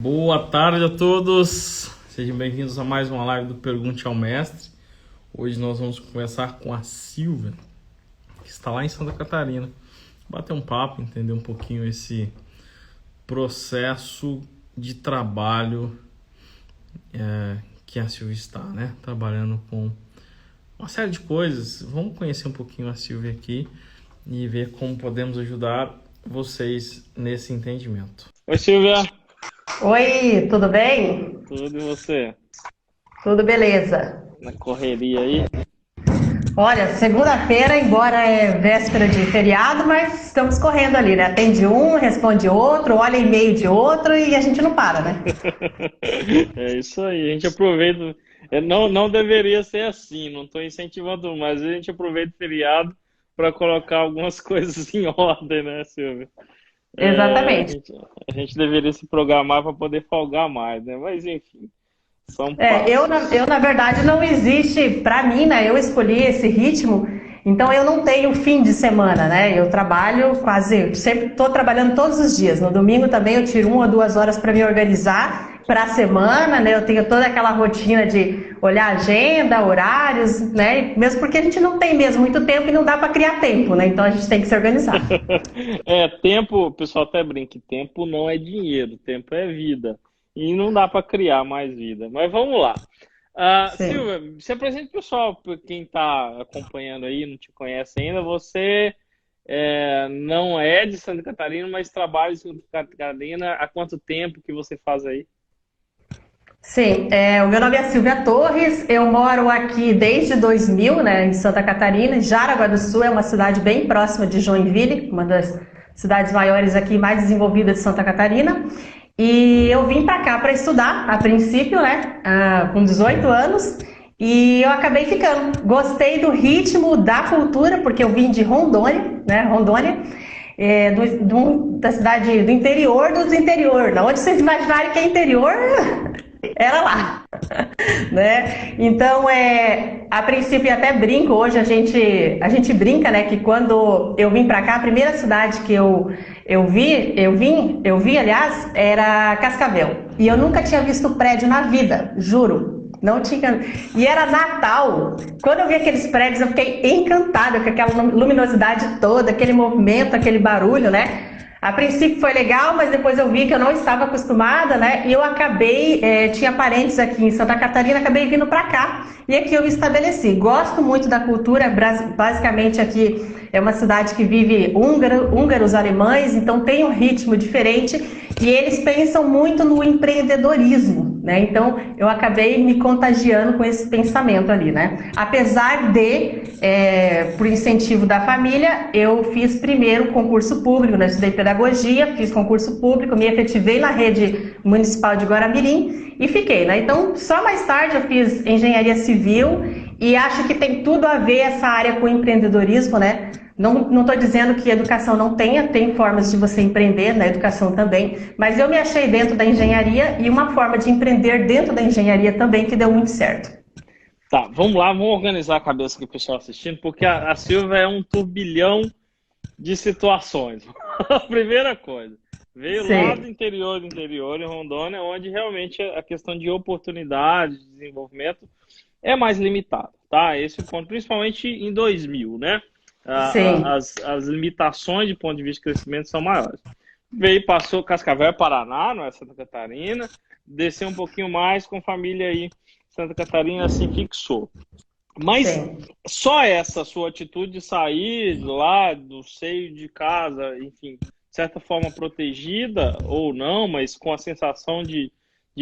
Boa tarde a todos, sejam bem-vindos a mais uma live do Pergunte ao Mestre. Hoje nós vamos conversar com a Silvia, que está lá em Santa Catarina, bater um papo, entender um pouquinho esse processo de trabalho que a Silvia está, né? Trabalhando com uma série de coisas. Vamos conhecer um pouquinho a Silvia aqui e ver como podemos ajudar vocês nesse entendimento. Oi, Silvia. Oi, tudo bem? Tudo e você? Tudo beleza. Na correria aí? Olha, segunda-feira, embora é véspera de feriado, mas estamos correndo ali, né? Atende um, responde outro, olha e-mail de outro e a gente não para, né? É isso aí, a gente aproveita. Não deveria ser assim, não estou incentivando, mas a gente aproveita o feriado para colocar algumas coisas em ordem, né, Silvia? É, Exatamente. a gente deveria se programar para poder folgar mais, né? Mas enfim, são Eu, passos. na verdade, não existe, para mim, né? Eu escolhi esse ritmo, então eu não tenho fim de semana, né? Eu trabalho sempre estou trabalhando todos os dias. No domingo também eu tiro 1 ou 2 horas para me organizar para a semana, né? Eu tenho toda aquela rotina de olhar agenda, horários, né? Mesmo porque a gente não tem mesmo muito tempo e não dá para criar tempo, né? Então a gente tem que se organizar. Tempo, o pessoal até brinca, tempo não é dinheiro, tempo é vida. E não dá para criar mais vida. Mas vamos lá. Sim. Silvia, se apresente pessoal, para quem está acompanhando aí, não te conhece ainda, você não é de Santa Catarina, mas trabalha em Santa Catarina. Há quanto tempo que você faz aí? Sim, o meu nome é Silvia Torres, eu moro aqui desde 2000, né, em Santa Catarina. Jaraguá do Sul é uma cidade bem próxima de Joinville, uma das cidades maiores aqui, mais desenvolvidas de Santa Catarina. E eu vim para cá para estudar, a princípio, né, com 18 anos, e eu acabei ficando. Gostei do ritmo, da cultura, porque eu vim de Rondônia, né, Rondônia, da cidade do interior dos interior, onde vocês imaginarem que é interior, era lá, né? Então, a princípio até brinco, hoje a gente brinca, né, que quando eu vim para cá, a primeira cidade que eu vi, aliás, era Cascavel. E eu nunca tinha visto prédio na vida, juro. Não tinha. E era Natal. Quando eu vi aqueles prédios, eu fiquei encantada com aquela luminosidade toda, aquele movimento, aquele barulho, né? A princípio foi legal, mas depois eu vi que eu não estava acostumada, né? E eu acabei, tinha parentes aqui em Santa Catarina, acabei vindo para cá e aqui eu me estabeleci. Gosto muito da cultura, basicamente aqui é uma cidade que vive húngaros, alemães, então tem um ritmo diferente e eles pensam muito no empreendedorismo, né? Então eu acabei me contagiando com esse pensamento ali, né? Apesar de, por incentivo da família, eu fiz primeiro concurso público, né? Estudei pedagogia, fiz concurso público, me efetivei na rede municipal de Guaramirim e fiquei, né? Então só mais tarde eu fiz engenharia civil e acho que tem tudo a ver essa área com empreendedorismo, né? Não estou dizendo que educação não tem formas de você empreender na educação também, mas eu me achei dentro da engenharia e uma forma de empreender dentro da engenharia também que deu muito certo. Tá, vamos lá, vamos organizar a cabeça aqui, o pessoal assistindo, porque a Silvia é um turbilhão de situações. A primeira coisa, veio lá Sim, do interior, em Rondônia, onde realmente a questão de oportunidade, de desenvolvimento é mais limitada, tá? Esse é o ponto, principalmente em 2000, né? sim, As limitações de ponto de vista de crescimento são maiores. Veio, passou Cascavel, Paraná, não é Santa Catarina, desceu um pouquinho mais com família aí, Santa Catarina se fixou. Mas sim. só essa sua atitude de sair lá do seio de casa, enfim, de certa forma protegida ou não, mas com a sensação de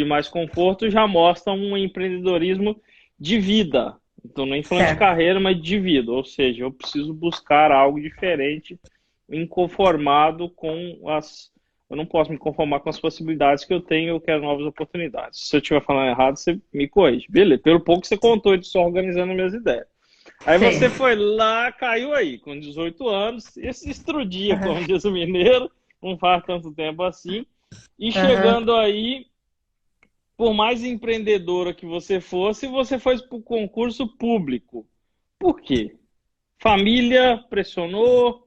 mais conforto, já mostra um empreendedorismo de vida. Então, nem falando de Certo. carreira, mas de vida. Ou seja, eu preciso buscar algo diferente, inconformado com as. Eu não posso me conformar com as possibilidades que eu tenho, eu quero novas oportunidades. Se eu estiver falando errado, você me corrige. Beleza, pelo pouco que você contou de só organizando minhas ideias. Aí você Sim. foi lá, caiu aí, com 18 anos, esse estrudia, Aham, como diz o mineiro, não faz tanto tempo assim. E aham. chegando aí, por mais empreendedora que você foi para o concurso público. Por quê? Família pressionou?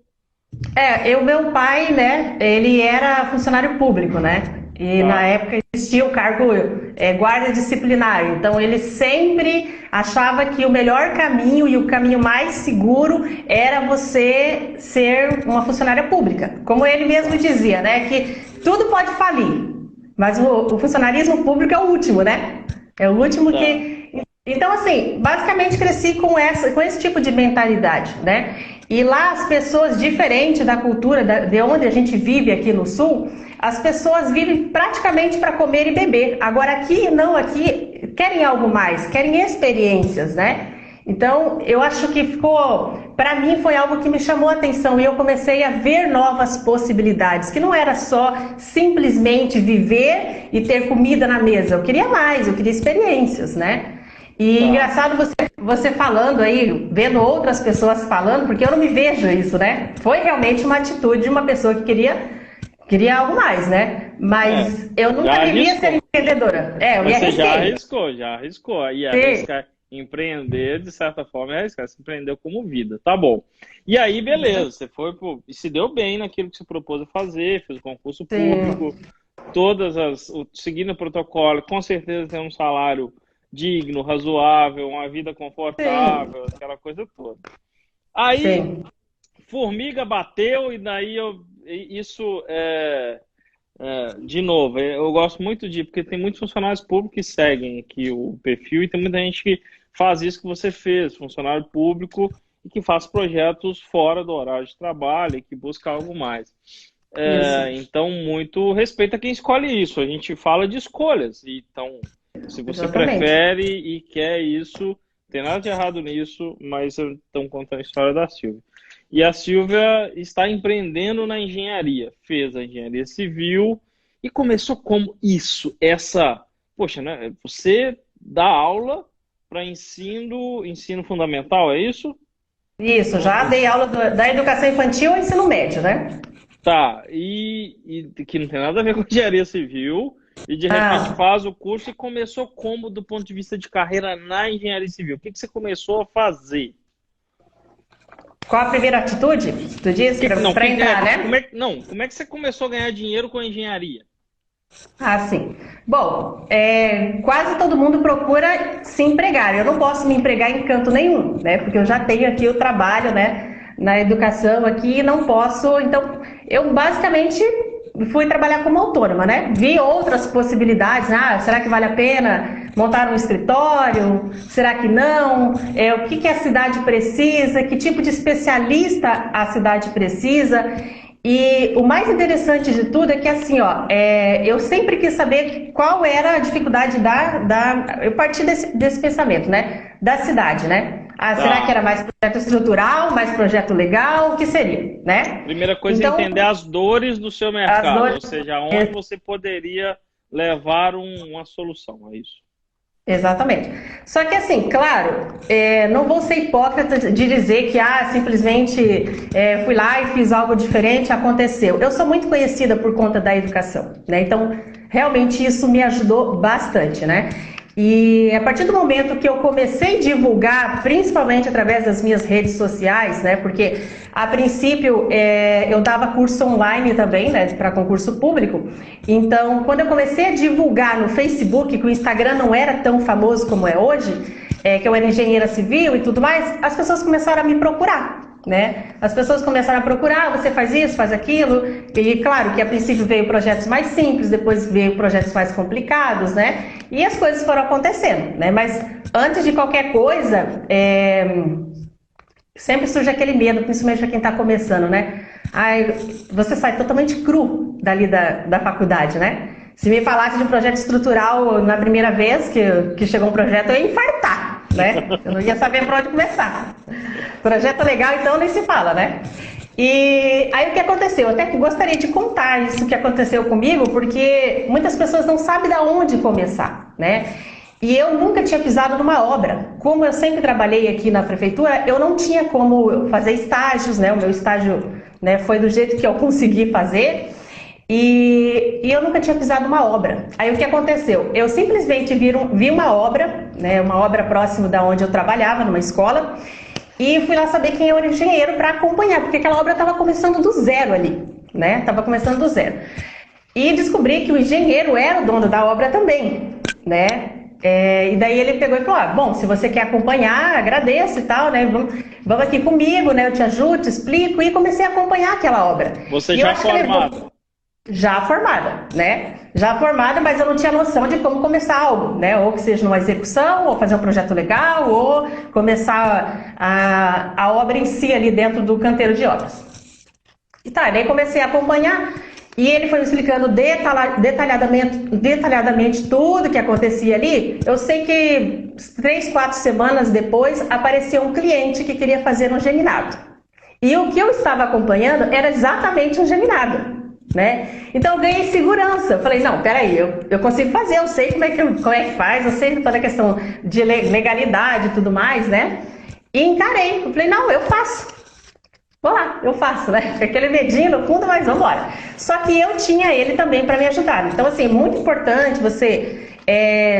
O meu pai, né, ele era funcionário público, né? E na época existia o cargo guarda disciplinar. Então ele sempre achava que o melhor caminho e o caminho mais seguro era você ser uma funcionária pública. Como ele mesmo dizia, né? Que tudo pode falir, mas o funcionarismo público é o último, né? É o último que... Então, assim, basicamente cresci com esse tipo de mentalidade, né? E lá as pessoas, diferente da cultura de onde a gente vive aqui no Sul, as pessoas vivem praticamente para comer e beber. Agora aqui, não, aqui querem algo mais, querem experiências, né? Então, eu acho que para mim foi algo que me chamou a atenção e eu comecei a ver novas possibilidades, que não era só simplesmente viver e ter comida na mesa. Eu queria mais, eu queria experiências, né? E engraçado você falando aí, vendo outras pessoas falando, porque eu não me vejo isso, né? Foi realmente uma atitude de uma pessoa que queria algo mais, né? Mas eu nunca queria ser empreendedora. Você já arriscou. E arriscar, empreender, de certa forma, é arriscar. Você empreendeu como vida, tá bom. E aí, beleza, você foi e se deu bem naquilo que você propôs a fazer, fez o concurso público, seguindo o protocolo, com certeza tem um salário digno, razoável, uma vida confortável, aquela coisa toda. Aí, formiga bateu e daí de novo, eu gosto muito porque tem muitos funcionários públicos que seguem aqui o perfil e tem muita gente que faz isso que você fez, funcionário público e que faz projetos fora do horário de trabalho e que busca algo mais. Então, muito respeito a quem escolhe isso. A gente fala de escolhas. Então, se você prefere e quer isso, não tem nada de errado nisso, mas estão contando a história da Silvia. E a Silvia está empreendendo na engenharia. Fez a engenharia civil e começou como isso? Poxa, né? Você dá aula para ensino fundamental, é isso? Isso, já dei aula da educação infantil ao ensino médio, né? Tá, e que não tem nada a ver com engenharia civil, e de repente faz o curso e começou como do ponto de vista de carreira na engenharia civil? O que você começou a fazer? Qual a primeira atitude? Tu disse para entrar, né? Como é que você começou a ganhar dinheiro com a engenharia? Sim. Bom, quase todo mundo procura se empregar. Eu não posso me empregar em canto nenhum, né? Porque eu já tenho aqui o trabalho, né? Na educação aqui e não posso. Então, eu basicamente fui trabalhar como autônoma, né? Vi outras possibilidades. Será que vale a pena montar um escritório? Será que não? O que a cidade precisa? Que tipo de especialista a cidade precisa? E o mais interessante de tudo é que assim, eu sempre quis saber qual era a dificuldade eu parti desse pensamento, né? Da cidade, né? Será que era mais projeto estrutural, mais projeto legal? O que seria, né? Primeira coisa é entender as dores do seu mercado, ou seja, onde você poderia levar uma solução, é isso? Exatamente. Só que assim, claro, não vou ser hipócrita de dizer que simplesmente fui lá e fiz algo diferente, aconteceu. Eu sou muito conhecida por conta da educação, né? Então, realmente isso me ajudou bastante, né? E a partir do momento que eu comecei a divulgar, principalmente através das minhas redes sociais, né? Porque a princípio eu dava curso online também, né? Para concurso público. Então, quando eu comecei a divulgar no Facebook, que o Instagram não era tão famoso como é hoje, que eu era engenheira civil e tudo mais, as pessoas começaram a me procurar. Né? As pessoas começaram a procurar, você faz isso, faz aquilo, e claro que a princípio veio projetos mais simples, depois veio projetos mais complicados, né? E as coisas foram acontecendo, né? Mas antes de qualquer coisa, sempre surge aquele medo, principalmente para quem está começando, né? Você sai totalmente cru dali da faculdade, né? Se me falasse de um projeto estrutural na primeira vez que chegou um projeto, eu ia infartar, né? Eu não ia saber por onde começar. Projeto legal, então, nem se fala, né? E aí o que aconteceu? Eu até gostaria de contar isso que aconteceu comigo, porque muitas pessoas não sabem de onde começar, né? E eu nunca tinha pisado numa obra. Como eu sempre trabalhei aqui na prefeitura, eu não tinha como fazer estágios, né? O meu estágio, né, foi do jeito que eu consegui fazer. E eu nunca tinha pisado numa obra. Aí o que aconteceu? Eu simplesmente vi uma obra, né, uma obra próximo da onde eu trabalhava, numa escola, e fui lá saber quem era o engenheiro para acompanhar, porque aquela obra estava começando do zero ali, né? Estava começando do zero. E descobri que o engenheiro era o dono da obra também, né? E daí ele pegou e falou, bom, se você quer acompanhar, agradeço e tal, né? Vamos aqui comigo, né? Eu te ajudo, te explico. E comecei a acompanhar aquela obra. Você já formada? Já formada, né? Já formada, mas eu não tinha noção de como começar algo, né? Ou que seja numa execução, ou fazer um projeto legal, ou começar a obra em si ali dentro do canteiro de obras. E tá, daí comecei a acompanhar e ele foi me explicando detalhadamente tudo que acontecia ali. Eu sei que 3, 4 semanas depois apareceu um cliente que queria fazer um geminado. E o que eu estava acompanhando era exatamente um geminado, né? Então eu ganhei segurança. Eu falei, não, peraí, eu consigo fazer, eu sei como é que faz, eu sei toda a questão de legalidade e tudo mais, né? E encarei. Eu falei, não, eu faço. Vou lá, eu faço, né? Aquele medinho no fundo, mas vamos embora. Só que eu tinha ele também para me ajudar. Então, assim, muito importante você...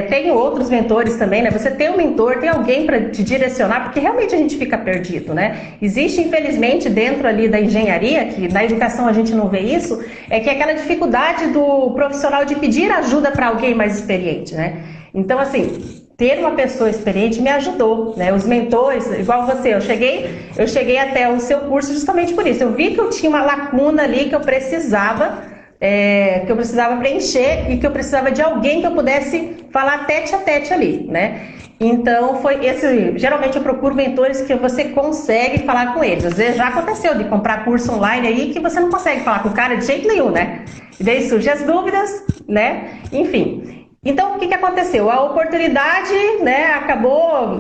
tem outros mentores também, né? Você tem um mentor, tem alguém para te direcionar, porque realmente a gente fica perdido, né? Existe, infelizmente, dentro ali da engenharia, que na educação a gente não vê isso, que é aquela dificuldade do profissional de pedir ajuda para alguém mais experiente, né? Então, assim... ter uma pessoa experiente me ajudou, né? Os mentores, igual você, eu cheguei até o seu curso justamente por isso. Eu vi que eu tinha uma lacuna ali que eu precisava preencher e que eu precisava de alguém que eu pudesse falar tete a tete ali, né? Então, geralmente eu procuro mentores que você consegue falar com eles. Às vezes já aconteceu de comprar curso online aí que você não consegue falar com o cara de jeito nenhum, né? E daí surgem as dúvidas, né? Enfim... Então, o que aconteceu? A oportunidade, né, acabou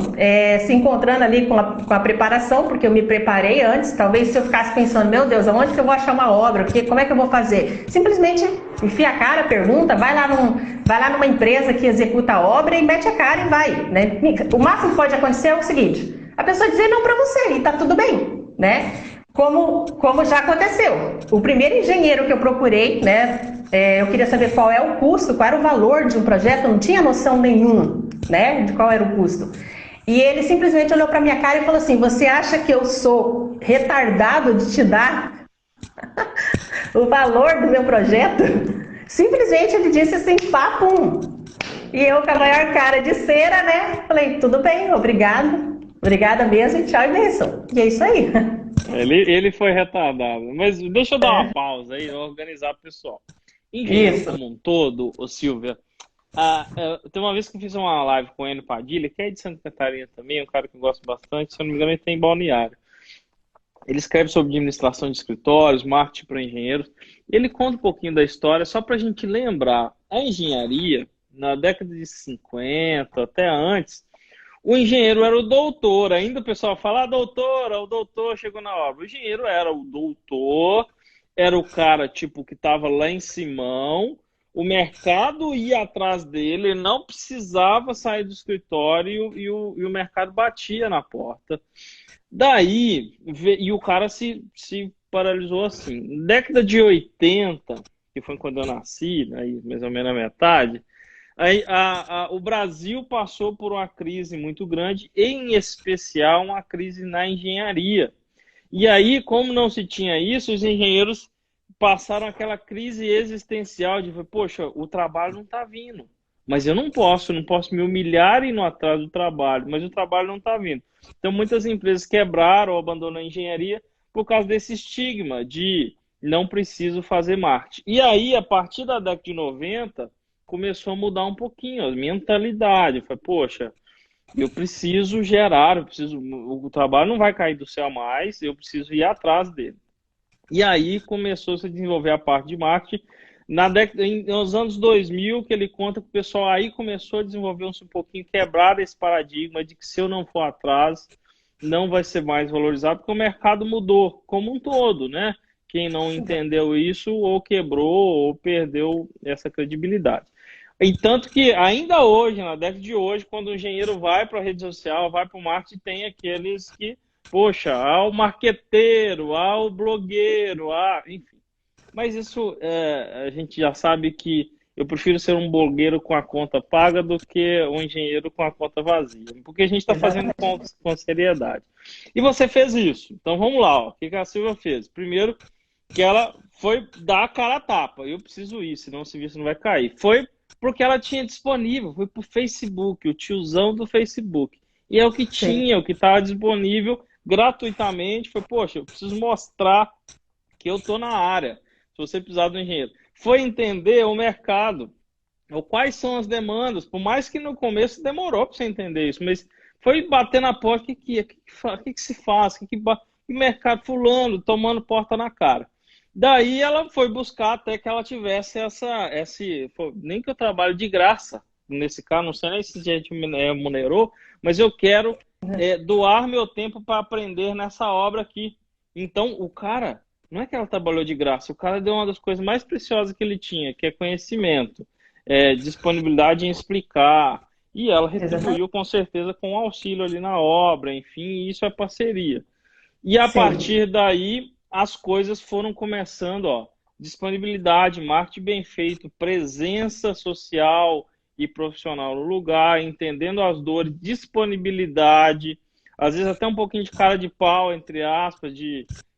se encontrando ali com a preparação, porque eu me preparei antes. Talvez se eu ficasse pensando, meu Deus, aonde que eu vou achar uma obra? Como é que eu vou fazer? Simplesmente enfia a cara, pergunta, vai lá numa empresa que executa a obra e mete a cara e vai, né? O máximo que pode acontecer é o seguinte, a pessoa dizer não para você e tá tudo bem, né? Como já aconteceu. O primeiro engenheiro que eu procurei, né? Eu queria saber qual é o custo, qual era o valor de um projeto, eu não tinha noção nenhuma, né? De qual era o custo. E ele simplesmente olhou para minha cara e falou assim, você acha que eu sou retardado de te dar o valor do meu projeto? Simplesmente ele disse assim, papum. E eu com a maior cara de cera, né? Falei, tudo bem, obrigado. Obrigada mesmo, tchau e bênção. E é isso aí. Ele foi retardado. Mas deixa eu dar uma pausa aí, organizar o pessoal. Engenheiro como um todo, ô Silvia, tem uma vez que eu fiz uma live com o Enio Padilha, que é de Santa Catarina também, um cara que eu gosto bastante, se eu não me engano ele tem em Balneário. Ele escreve sobre administração de escritórios, marketing para engenheiros, e ele conta um pouquinho da história, só para a gente lembrar, a engenharia, na década de 50, até antes, o engenheiro era o doutor, ainda o pessoal fala, o doutor chegou na obra. O engenheiro era o doutor, era o cara tipo que estava lá em Simão, o mercado ia atrás dele, ele não precisava sair do escritório e o mercado batia na porta. Daí, e o cara se paralisou assim. Década de 80, que foi quando eu nasci, aí mais ou menos a metade, aí, o Brasil passou por uma crise muito grande, em especial uma crise na engenharia. E aí, como não se tinha isso, os engenheiros passaram aquela crise existencial de, poxa, o trabalho não está vindo. Mas eu não posso me humilhar e ir no atrás do trabalho, mas o trabalho não está vindo. Então, muitas empresas quebraram ou abandonaram a engenharia por causa desse estigma de não preciso fazer marketing. E aí, a partir da década de 90, começou a mudar um pouquinho a mentalidade. Eu falei, poxa, eu preciso gerar, o trabalho não vai cair do céu mais, eu preciso ir atrás dele. E aí começou a se desenvolver a parte de marketing. Nos anos 2000, que ele conta que o pessoal aí começou a desenvolver um pouquinho, quebrar esse paradigma de que se eu não for atrás, não vai ser mais valorizado, porque o mercado mudou como um todo, né? Quem não entendeu isso ou quebrou ou perdeu essa credibilidade. E tanto que ainda hoje, na década de hoje, quando o engenheiro vai para a rede social, vai para o marketing, tem aqueles que, poxa, há o marqueteiro, há o blogueiro, enfim. Mas isso a gente já sabe que eu prefiro ser um blogueiro com a conta paga do que um engenheiro com a conta vazia, porque a gente está fazendo com seriedade. E você fez isso. Então vamos lá, ó. O que a Silvia fez? Primeiro, que ela foi dar a cara a tapa. Eu preciso ir, senão o serviço não vai cair. Foi porque ela tinha disponível, foi pro Facebook, o tiozão do Facebook. E é o que Sim. tinha, o que estava disponível gratuitamente. Foi, poxa, eu preciso mostrar que eu estou na área, se você precisar do engenheiro. Foi entender o mercado, ou quais são as demandas, por mais que no começo demorou para você entender isso, mas foi bater na porta, o que se faz, que mercado fulano, tomando porta na cara. Daí ela foi buscar até que ela tivesse nem que eu trabalho de graça, nesse caso, não sei nem se a gente me remunerou, mas eu quero doar meu tempo para aprender nessa obra aqui. Então, o cara, não é que ela trabalhou de graça, o cara deu uma das coisas mais preciosas que ele tinha, que é conhecimento, disponibilidade em explicar, e ela retribuiu com certeza com auxílio ali na obra, enfim, isso é parceria. E a Sim. partir daí, as coisas foram começando, ó, disponibilidade, marketing bem feito, presença social e profissional no lugar, entendendo as dores, disponibilidade, às vezes até um pouquinho de cara de pau, entre aspas,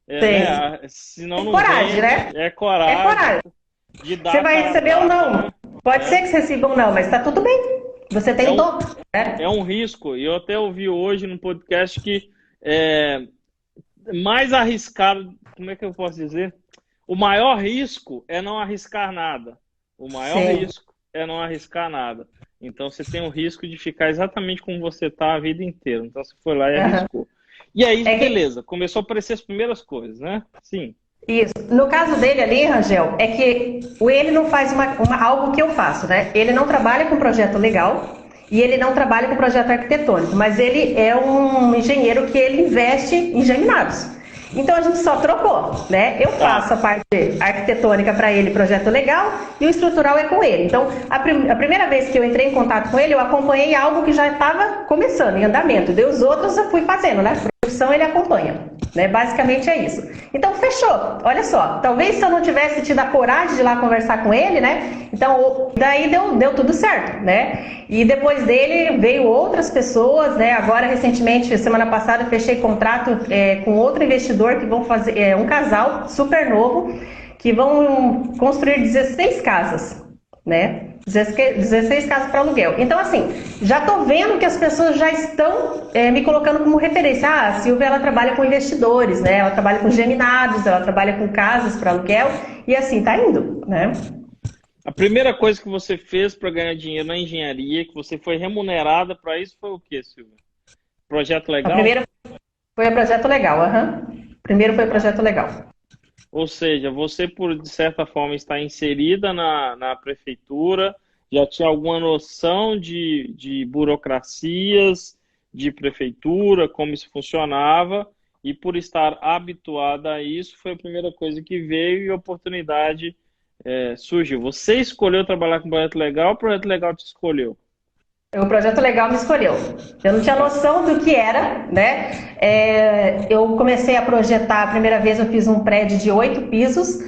né, senão não coragem, vende, né? é coragem, É coragem. de dar Você a vai cara a receber ou tapa, não. né? Pode ser que você receba ou não, mas tá tudo bem. Você É um, tentou, né? é um risco, e eu até ouvi hoje no podcast que mais arriscado, como é que eu posso dizer? O maior risco é não arriscar nada. O maior Sim. risco é não arriscar nada. Então você tem o risco de ficar exatamente como você está a vida inteira. Então você foi lá e Aham. arriscou. E aí, É que beleza, começou a aparecer as primeiras coisas, né? Sim. isso. No caso dele ali, Rangel, é que ele não faz algo que eu faço, né? Ele não trabalha com projeto legal e ele não trabalha com projeto arquitetônico, mas ele é um engenheiro que ele investe em geminados. Então a gente só trocou, né? Eu Tá. faço a parte arquitetônica para ele, projeto legal, e o estrutural é com ele. Então, a primeira vez que eu entrei em contato com ele, eu acompanhei algo que já estava começando, em andamento. Daí os outros eu fui fazendo, né? A profissão ele acompanha, né? Basicamente é isso. Então, fechou. Olha só, talvez se eu não tivesse tido a coragem de ir lá conversar com ele, né? Então, daí deu tudo certo, né? E depois dele veio outras pessoas, né? Agora, recentemente, semana passada, eu fechei contrato com outro investidor que vão fazer, um casal super novo, que vão construir 16 casas, né? 16 casas para aluguel. Então, assim, já tô vendo que as pessoas já estão me colocando como referência. Ah, a Silvia, ela trabalha com investidores, né? Ela trabalha com geminados, ela trabalha com casas para aluguel, e assim, tá indo, né? A primeira coisa que você fez para ganhar dinheiro na engenharia, que você foi remunerada para isso, foi o quê, Silvia? Projeto A legal? primeira foi o projeto legal, aham. Primeiro foi o projeto legal. Ou seja, você, de certa forma, está inserida na prefeitura, já tinha alguma noção de burocracias, de prefeitura, como isso funcionava, e por estar habituada a isso, foi a primeira coisa que veio e a oportunidade surgiu. Você escolheu trabalhar com projeto legal ou o projeto legal te escolheu? O projeto legal me escolheu. Eu não tinha noção do que era, né? Eu comecei a projetar, a primeira vez eu fiz um prédio de 8 pisos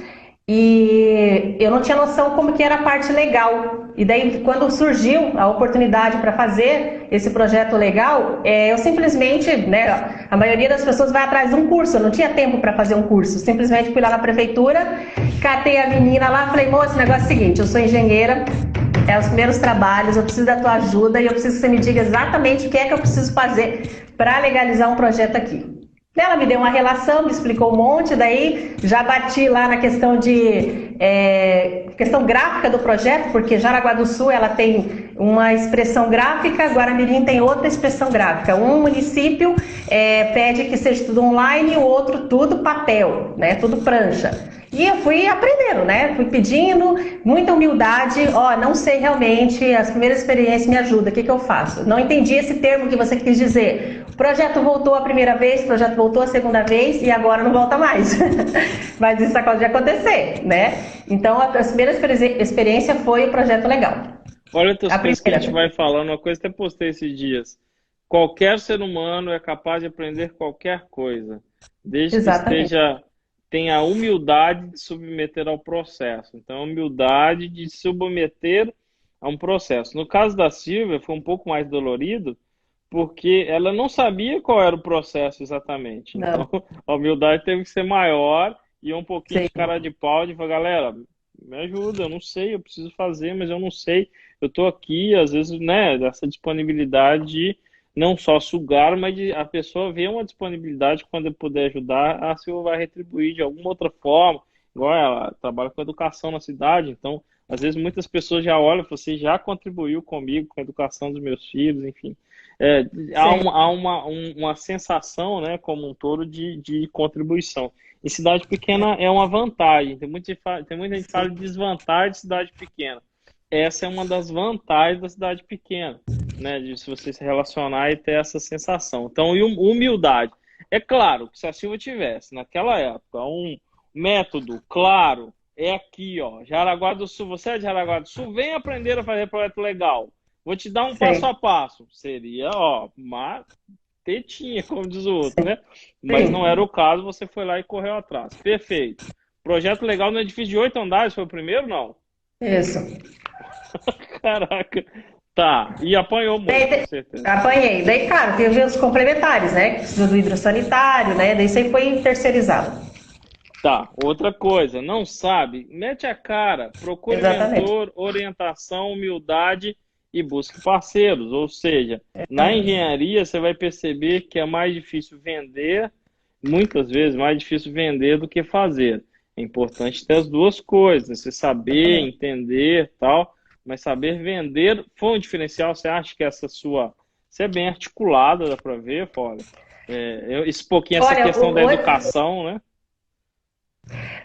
e eu não tinha noção como que era a parte legal. E daí, quando surgiu a oportunidade para fazer esse projeto legal, eu simplesmente, né? A maioria das pessoas vai atrás de um curso. Eu não tinha tempo para fazer um curso. Simplesmente fui lá na prefeitura, catei a menina lá, falei, moça, o negócio é o seguinte, eu sou engenheira, os primeiros trabalhos, eu preciso da tua ajuda e eu preciso que você me diga exatamente o que é que eu preciso fazer para legalizar um projeto aqui. Ela me deu uma relação, me explicou um monte, daí já bati lá na questão questão gráfica do projeto, porque Jaraguá do Sul ela tem uma expressão gráfica, Guaramirim tem outra expressão gráfica. Um município pede que seja tudo online, o outro tudo papel, né? Tudo prancha. E eu fui aprendendo, né? Fui pedindo, muita humildade. Não sei realmente, as primeiras experiências me ajudam, o que eu faço? Não entendi esse termo que você quis dizer. O projeto voltou a primeira vez, o projeto voltou a segunda vez e agora não volta mais. Mas isso pode acontecer, né? Então, a primeira experiência foi o projeto legal. Olha outras coisas que a gente vai falando, uma coisa que eu até postei esses dias. Qualquer ser humano é capaz de aprender qualquer coisa, desde Exatamente. que tenha a humildade de submeter ao processo. Então, a humildade de submeter a um processo. No caso da Silvia, foi um pouco mais dolorido, porque ela não sabia qual era o processo exatamente. Não. Então, a humildade teve que ser maior e um pouquinho Sim. de cara de pau de falar, galera, me ajuda, eu não sei, eu preciso fazer, mas eu não sei. Eu tô aqui, às vezes, né, dessa disponibilidade de não só sugar, mas de a pessoa ver uma disponibilidade quando eu puder ajudar, a Silva vai retribuir de alguma outra forma. Igual ela trabalha com educação na cidade, então, às vezes muitas pessoas já olham, você já contribuiu comigo com a educação dos meus filhos, enfim. É, Sim. uma sensação, né, como um todo de contribuição. Em cidade pequena é uma vantagem. Tem muita gente que fala de desvantagem de cidade pequena. Essa é uma das vantagens da cidade pequena, né? De se você se relacionar e ter essa sensação. Então, e humildade. É claro que se a Silva tivesse, naquela época, um método claro, é aqui, ó, Jaraguá do Sul, você é de Jaraguá do Sul, vem aprender a fazer projeto legal. Vou te dar um passo a Sim. passo. Seria, ó, uma tetinha, como diz o outro, né? Mas não era Sim. o caso, você foi lá e correu atrás. Perfeito. Projeto legal no edifício de 8 andares, foi o primeiro, não? Isso. Caraca. Tá. E apanhou Daí, muito, com certeza. apanhei. Daí, claro, teve os complementares, né? Que precisa do hidrossanitário, né? Daí isso aí foi terceirizado. Tá. Outra coisa, não sabe? Mete a cara, procure Exatamente. mentor, orientação, humildade e busque parceiros. Ou seja, na Exatamente. engenharia você vai perceber que é mais difícil vender, muitas vezes mais difícil vender do que fazer. É importante ter as duas coisas, você saber, Exatamente. entender, tal, mas saber vender foi um diferencial. Você acha que essa sua, você é bem articulada, dá para ver, fora? Esse pouquinho essa Olha, questão da educação, né?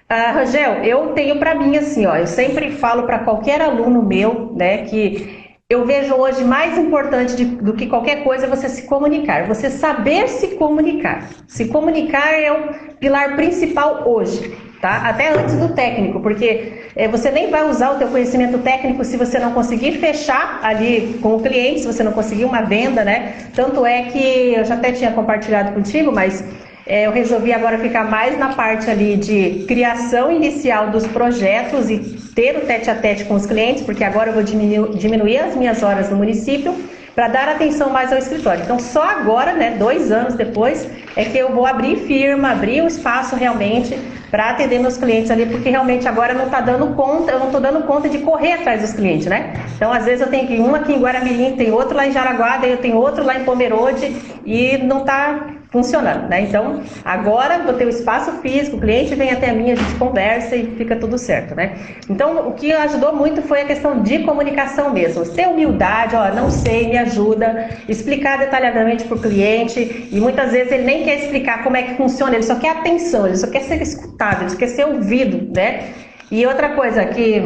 Rangel, eu tenho para mim assim, ó, eu sempre falo para qualquer aluno meu, né, que eu vejo hoje mais importante do que qualquer coisa você se comunicar, você saber se comunicar. Se comunicar é o pilar principal hoje, tá? Até antes do técnico, porque você nem vai usar o teu conhecimento técnico se você não conseguir fechar ali com o cliente, se você não conseguir uma venda, né? Tanto é que eu já até tinha compartilhado contigo, mas eu resolvi agora ficar mais na parte ali de criação inicial dos projetos e ter o tete a tete com os clientes, porque agora eu vou diminuir as minhas horas no município para dar atenção mais ao escritório. Então, só agora, né, 2 anos depois, é que eu vou abrir firma, abrir um espaço realmente para atender meus clientes ali, porque realmente agora não está dando conta, eu não estou dando conta de correr atrás dos clientes, né? Então, às vezes eu tenho que ir um aqui em Guaramirim, tem outro lá em Jaraguá, daí eu tenho outro lá em Pomerode e não está funcionando, né? Então, agora vou ter o espaço físico, o cliente vem até mim, a gente conversa e fica tudo certo, né? Então, o que ajudou muito foi a questão de comunicação mesmo. Ter humildade, ó, não sei, me ajuda, explicar detalhadamente para o cliente, e muitas vezes ele nem quer explicar como é que funciona, ele só quer atenção, ele só quer ser escutado, ele só quer ser ouvido, né? E outra coisa que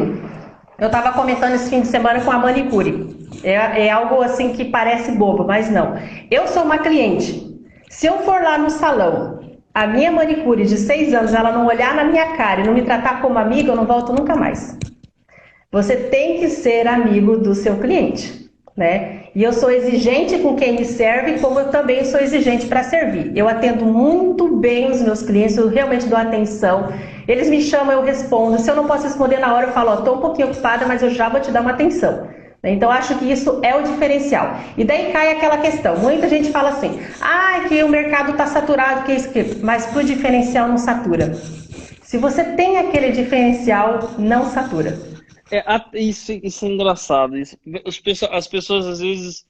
eu estava comentando esse fim de semana com a manicure, é algo assim que parece bobo, mas não. Eu sou uma cliente. Se eu for lá no salão, a minha manicure de 6 anos, ela não olhar na minha cara e não me tratar como amiga, eu não volto nunca mais. Você tem que ser amigo do seu cliente, né? E eu sou exigente com quem me serve, como eu também sou exigente para servir. Eu atendo muito bem os meus clientes, eu realmente dou atenção. Eles me chamam, eu respondo. Se eu não posso responder na hora, eu falo, ó, tô um pouquinho ocupada, mas eu já vou te dar uma atenção. Então, acho que isso é o diferencial. E daí cai aquela questão. Muita gente fala assim, que o mercado está saturado, que isso, que... mas para o diferencial não satura. Se você tem aquele diferencial, não satura. Isso é engraçado. As pessoas às vezes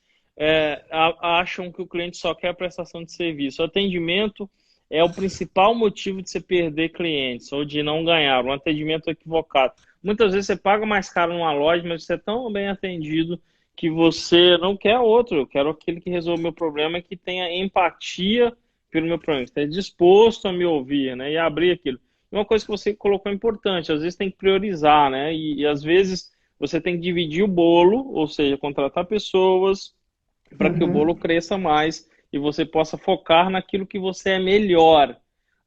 acham que o cliente só quer prestação de serviço. O atendimento é o principal motivo de você perder clientes ou de não ganhar, um atendimento equivocado. Muitas vezes você paga mais caro numa loja, mas você é tão bem atendido que você não quer outro. Eu quero aquele que resolve o meu problema, que tenha empatia pelo meu problema, que esteja disposto a me ouvir, né, e abrir aquilo. Uma coisa que você colocou importante, às vezes tem que priorizar, né? E às vezes você tem que dividir o bolo, ou seja, contratar pessoas para que o bolo Uhum. cresça mais e você possa focar naquilo que você é melhor.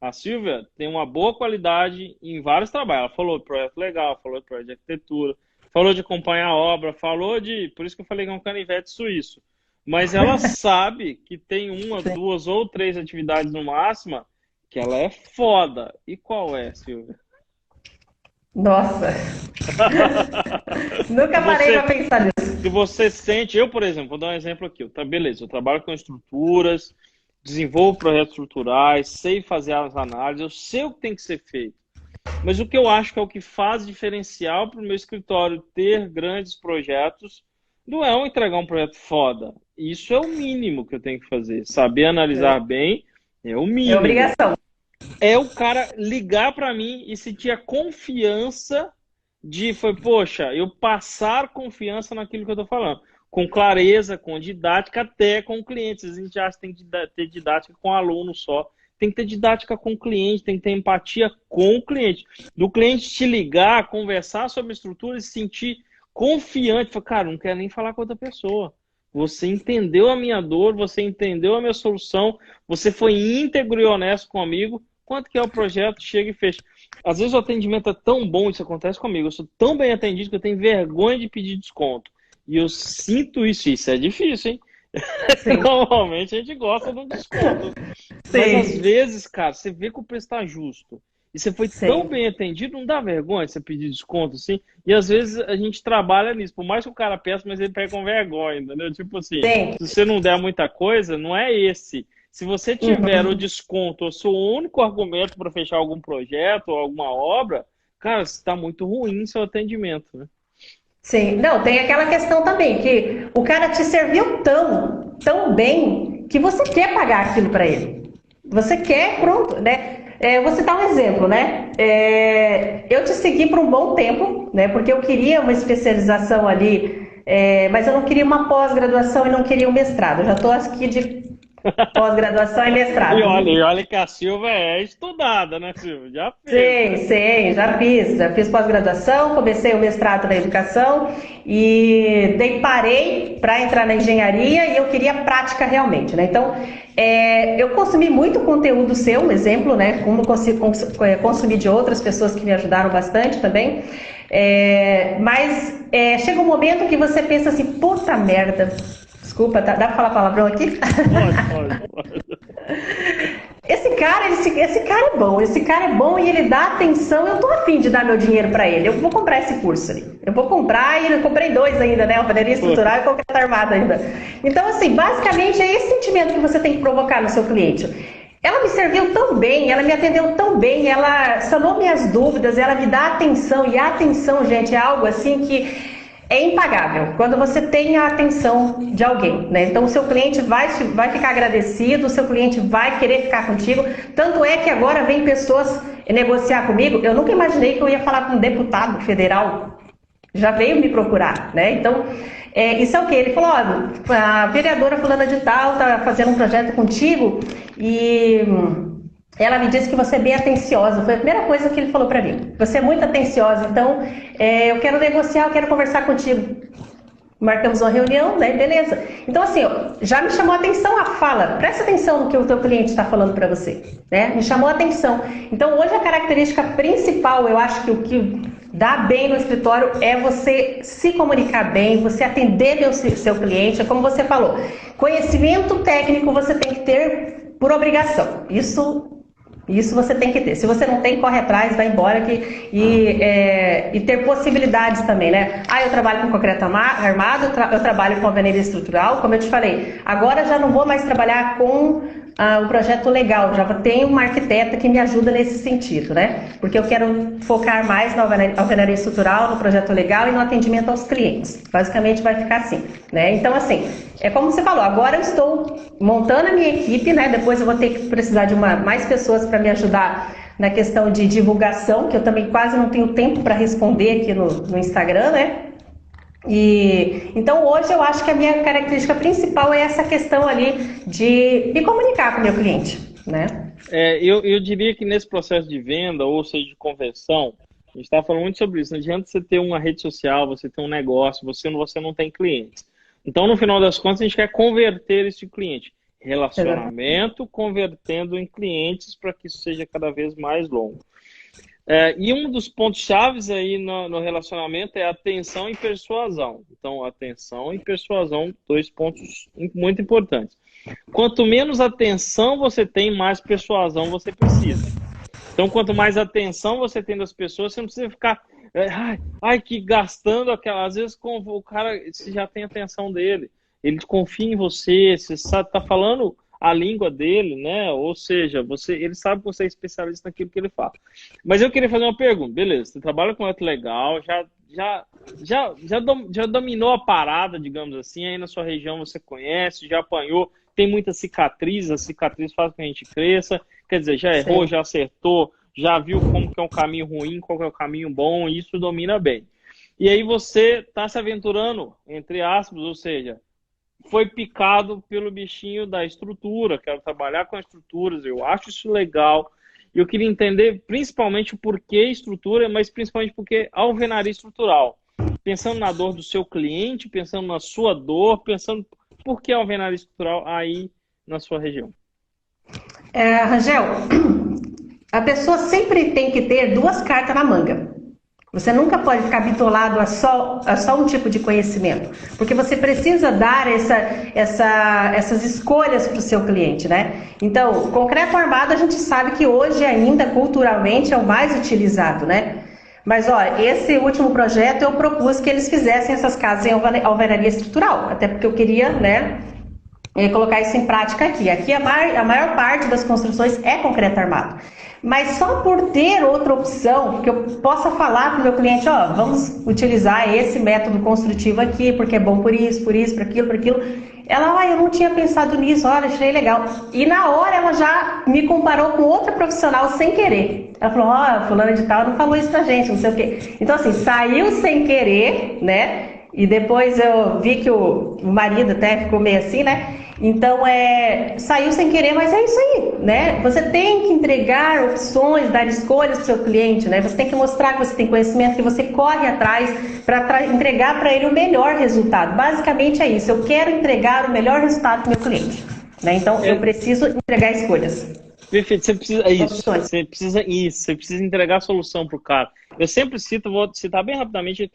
A Silvia tem uma boa qualidade em vários trabalhos. Ela falou de projeto legal, falou de projeto de arquitetura, falou de acompanhar a obra, falou de... Por isso que eu falei que é um canivete suíço. Mas ela sabe que tem uma, Sim. duas ou três atividades no máximo que ela é foda. E qual é, Silvia? Nossa, Que nunca parei para você, pensar nisso. que você sente, eu, por exemplo, vou dar um exemplo aqui. Beleza, eu trabalho com estruturas, desenvolvo projetos estruturais, sei fazer as análises, eu sei o que tem que ser feito. Mas o que eu acho que é o que faz diferencial para o meu escritório ter grandes projetos não é entregar um projeto foda. Isso é o mínimo que eu tenho que fazer. Saber analisar bem é o É mínimo. obrigação. É o cara ligar para mim e sentir a confiança foi, poxa, eu passar confiança naquilo que eu estou falando. Com clareza, com didática, até com clientes. A gente acha que tem que ter didática com aluno só. Tem que ter didática com o cliente, tem que ter empatia com o cliente. Do cliente te ligar, conversar sobre a estrutura e se sentir confiante. Falar, cara, não quero nem falar com outra pessoa. Você entendeu a minha dor, você entendeu a minha solução, você foi íntegro e honesto comigo. Quanto que é o projeto? Chega e fecha. Às vezes o atendimento é tão bom, isso acontece comigo, eu sou tão bem atendido que eu tenho vergonha de pedir desconto. E eu sinto isso, isso é difícil, hein? Normalmente a gente gosta de um desconto. Mas às vezes, cara, você vê que o preço está justo. E você foi tão bem atendido, não dá vergonha você pedir desconto, assim? E às vezes a gente trabalha nisso. Por mais que o cara peça, mas ele pega com vergonha, entendeu? Tipo assim, se você não der muita coisa, não é esse. Se você tiver o desconto, o seu único argumento para fechar algum projeto ou alguma obra, cara, está muito ruim seu atendimento, né? Sim, não, tem aquela questão também, que o cara te serviu tão bem, que você quer pagar aquilo para ele. Você quer, pronto, né? Vou citar um exemplo, né? Eu te segui por um bom tempo, né? Porque eu queria uma especialização ali, mas eu não queria uma pós-graduação e não queria um mestrado. Eu já estou aqui de pós-graduação e mestrado. E olha que a Silvia é estudada, né, Silvia? Já fez. Sim, já fiz pós-graduação, comecei o mestrado na educação e daí parei para entrar na engenharia e eu queria prática realmente, né? Então, eu consumi muito conteúdo seu, um exemplo, né? Como consumi de outras pessoas que me ajudaram bastante também. Mas chega um momento que você pensa assim, puta merda. Desculpa, dá pra falar palavrão aqui? Pode. Esse cara é bom e ele dá atenção, eu tô afim de dar meu dinheiro pra ele, eu vou comprar esse curso ali, eu vou comprar e eu comprei 2 ainda, né, alvenaria estrutural e concreto armado ainda. Então assim, basicamente é esse sentimento que você tem que provocar no seu cliente. Ela me serviu tão bem, ela me atendeu tão bem, ela sanou minhas dúvidas, ela me dá atenção, e a atenção, gente, é algo assim que é impagável, quando você tem a atenção de alguém, né? Então o seu cliente vai ficar agradecido, o seu cliente vai querer ficar contigo, tanto é que agora vem pessoas negociar comigo, eu nunca imaginei que eu ia falar com um deputado federal, já veio me procurar, né? Então, isso é o quê? Ele falou, ó, a vereadora fulana de tal tá fazendo um projeto contigo e ela me disse que você é bem atenciosa. Foi a primeira coisa que ele falou pra mim. Você é muito atenciosa, então eu quero negociar, eu quero conversar contigo. Marcamos uma reunião, né? Beleza. Então, assim, já me chamou a atenção a fala. Presta atenção no que o teu cliente está falando para você, né? Me chamou a atenção. Então, hoje a característica principal, eu acho que o que dá bem no escritório é você se comunicar bem, você atender o seu cliente. É como você falou, conhecimento técnico você tem que ter por obrigação. Isso você tem que ter. Se você não tem, corre atrás, vai embora. E ter possibilidades também, né? Eu trabalho com concreto armado, eu trabalho com alvenaria estrutural, como eu te falei. Agora já não vou mais trabalhar com o projeto legal, já tenho uma arquiteta que me ajuda nesse sentido, né? Porque eu quero focar mais na alvenaria estrutural, no projeto legal e no atendimento aos clientes. Basicamente vai ficar assim, né? Então, assim, é como você falou, agora eu estou montando a minha equipe, né? Depois eu vou ter que precisar de mais pessoas para me ajudar na questão de divulgação, que eu também quase não tenho tempo para responder aqui no Instagram, né? Então hoje eu acho que a minha característica principal é essa questão ali de me comunicar com o meu cliente, né? Eu diria que nesse processo de venda, ou seja, de conversão, a gente está falando muito sobre isso. Não adianta você ter uma rede social, você ter um negócio, você não tem clientes. Então, no final das contas, a gente quer converter esse cliente. Relacionamento, convertendo em clientes para que isso seja cada vez mais longo. E um dos pontos chaves aí no relacionamento é atenção e persuasão. Então, atenção e persuasão, 2 pontos muito importantes. Quanto menos atenção você tem, mais persuasão você precisa. Então, quanto mais atenção você tem das pessoas, você não precisa ficar que gastando aquela. Às vezes o cara, você já tem a atenção dele, ele confia em você, você está falando a língua dele, né? Ou seja, ele sabe que você é especialista naquilo que ele fala. Mas eu queria fazer uma pergunta. Beleza, você trabalha com eletro legal, já dominou a parada, digamos assim, aí na sua região você conhece, já apanhou, tem muita cicatriz, a cicatriz faz com que a gente cresça, quer dizer, já errou, já acertou, já viu como que é um caminho ruim, qual que é o caminho bom, e isso domina bem. E aí você está se aventurando, entre aspas, ou seja, foi picado pelo bichinho da estrutura, quero trabalhar com estruturas, eu acho isso legal. E eu queria entender principalmente o porquê estrutura, mas principalmente porque alvenaria estrutural. Pensando na dor do seu cliente, pensando na sua dor, pensando por que alvenaria estrutural aí na sua região. Rangel, a pessoa sempre tem que ter duas cartas na manga. Você nunca pode ficar bitolado a só um tipo de conhecimento, porque você precisa dar essas escolhas para o seu cliente, né? Então, concreto armado a gente sabe que hoje ainda culturalmente é o mais utilizado, né? Mas, olha, esse último projeto eu propus que eles fizessem essas casas em alvenaria estrutural, até porque eu queria, né, colocar isso em prática aqui. Aqui a maior parte das construções é concreto armado. Mas só por ter outra opção, que eu possa falar para o meu cliente, ó, vamos utilizar esse método construtivo aqui, porque é bom por isso, por aquilo. Ela, eu não tinha pensado nisso, olha, achei legal. E na hora ela já me comparou com outra profissional sem querer. Ela falou, ó, fulana de tal não falou isso pra gente, não sei o quê. Então, assim, saiu sem querer, né? E depois eu vi que o marido até ficou meio assim, né? Então, saiu sem querer, mas é isso aí, né? Você tem que entregar opções, dar escolhas para o seu cliente, né? Você tem que mostrar que você tem conhecimento, que você corre atrás para entregar para ele o melhor resultado. Basicamente é isso, eu quero entregar o melhor resultado para o meu cliente, né? Então, eu preciso entregar escolhas. Perfeito, você precisa entregar a solução para o cara. Eu sempre cito, vou citar bem rapidamente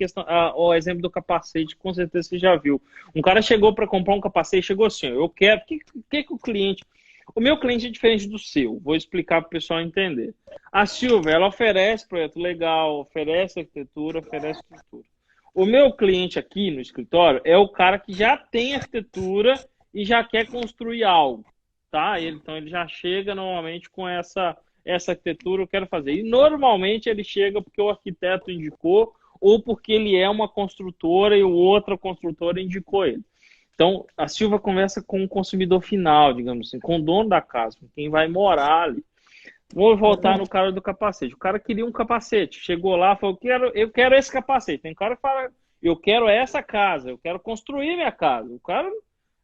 o exemplo do capacete, com certeza você já viu. Um cara chegou para comprar um capacete, chegou assim, eu quero, o meu cliente é diferente do seu, vou explicar para o pessoal entender. A Silvia, ela oferece projeto legal, oferece arquitetura, oferece estrutura. O meu cliente aqui no escritório é o cara que já tem arquitetura e já quer construir algo. Tá? Então ele já chega normalmente com essa arquitetura eu quero fazer. E normalmente ele chega porque o arquiteto indicou ou porque ele é uma construtora e o outra construtora indicou ele. Então a Silva conversa com o consumidor final, digamos assim, com o dono da casa, com quem vai morar ali. Vou voltar no cara do capacete. O cara queria um capacete, chegou lá, falou, eu quero esse capacete. Tem um cara que fala, eu quero essa casa, eu quero construir minha casa. O cara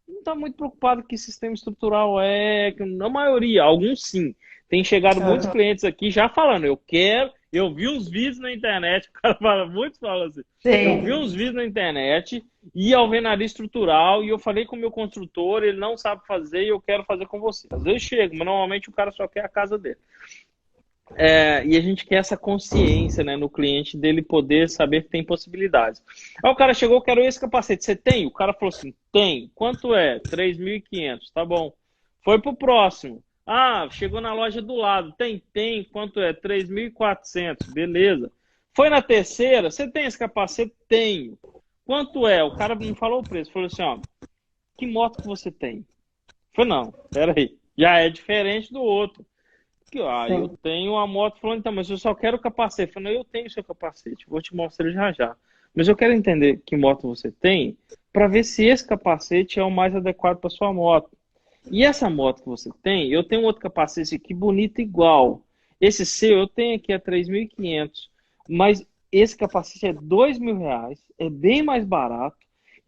não está muito preocupado com que sistema estrutural na maioria, alguns sim. Tem chegado muitos clientes aqui já falando, eu vi uns vídeos na internet, o cara fala, muitos falam assim, eu vi uns vídeos na internet e alvenaria estrutural e eu falei com o meu construtor, ele não sabe fazer e eu quero fazer com você. Às vezes chega, mas normalmente o cara só quer a casa dele. E a gente quer essa consciência, né, no cliente dele poder saber que tem possibilidades. Aí o cara chegou, quero esse capacete, você tem? O cara falou assim, tem. Quanto é? 3.500, tá bom. Foi pro próximo. Chegou na loja do lado, tem. Quanto é? 3.400, beleza. Foi na terceira, você tem esse capacete? Tenho. Quanto é? O cara não falou o preço, falou assim, ó, que moto que você tem? Eu falei, não, peraí, já é diferente do outro. Eu tenho uma moto, falando, então, mas eu só quero o capacete. Eu falei, eu tenho seu capacete, vou te mostrar ele já. Mas eu quero entender que moto você tem, para ver se esse capacete é o mais adequado para sua moto. E essa moto que você tem, eu tenho outro capacete aqui, bonito igual. Esse seu, eu tenho aqui a 3.500, mas esse capacete é R$2.000, é bem mais barato,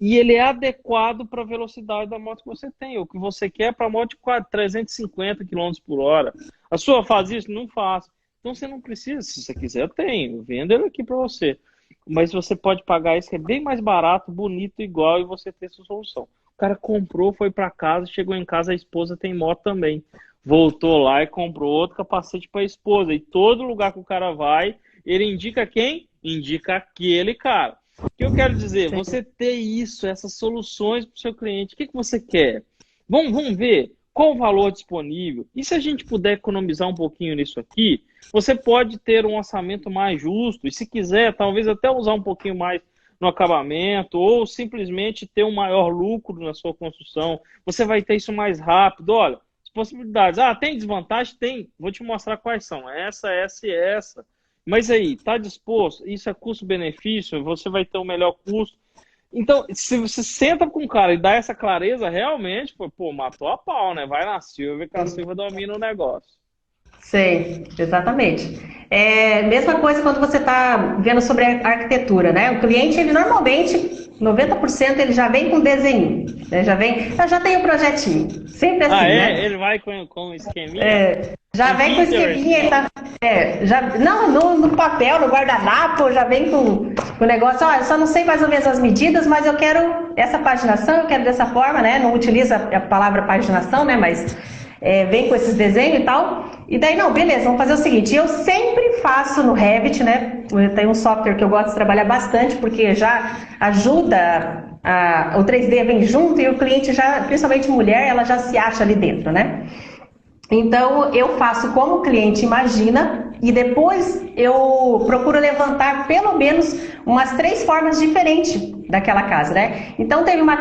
e ele é adequado para a velocidade da moto que você tem. O que você quer para a moto de 350 km por hora. A sua faz isso? Não faz. Então você não precisa, se você quiser, eu tenho. Eu vendo ele aqui para você. Mas você pode pagar isso que é bem mais barato, bonito, igual, e você ter sua solução. O cara comprou, foi para casa, chegou em casa, a esposa tem moto também. Voltou lá e comprou outro capacete para a esposa. E todo lugar que o cara vai, ele indica quem? Indica aquele cara. O que eu quero dizer? Você ter isso, essas soluções para o seu cliente. O que você quer? Vamos ver qual o valor disponível. E se a gente puder economizar um pouquinho nisso aqui, você pode ter um orçamento mais justo. E se quiser, talvez até usar um pouquinho mais no acabamento, ou simplesmente ter um maior lucro na sua construção. Você vai ter isso mais rápido. Olha, as possibilidades. Ah, tem desvantagem? Tem. Vou te mostrar quais são. Essa e essa. Mas aí, está disposto? Isso é custo-benefício? Você vai ter o melhor custo. Então, se você senta com o cara e dá essa clareza, realmente, pô, matou a pau, né? Vai na Silva, que a Silva domina o negócio. Sei, exatamente. Mesma coisa quando você está vendo sobre a arquitetura, né? O cliente, ele normalmente, 90% ele já vem com desenho, né? Eu já tenho um projetinho, sempre assim, né? Ele vai com um esqueminha? Já vem com esqueminha, no papel, no guardanapo, já vem com o negócio, eu só não sei mais ou menos as medidas, mas eu quero essa paginação, eu quero dessa forma, né? Não utiliza a palavra paginação, né? Mas vem com esses desenhos e tal. E daí, não, beleza, vamos fazer o seguinte, eu sempre faço no Revit, né? Tem um software que eu gosto de trabalhar bastante, porque já ajuda, o 3D vem junto e o cliente já, principalmente mulher, ela já se acha ali dentro, né? Então, eu faço como o cliente imagina e depois eu procuro levantar pelo menos umas 3 formas diferentes daquela casa, né? Então, teve uma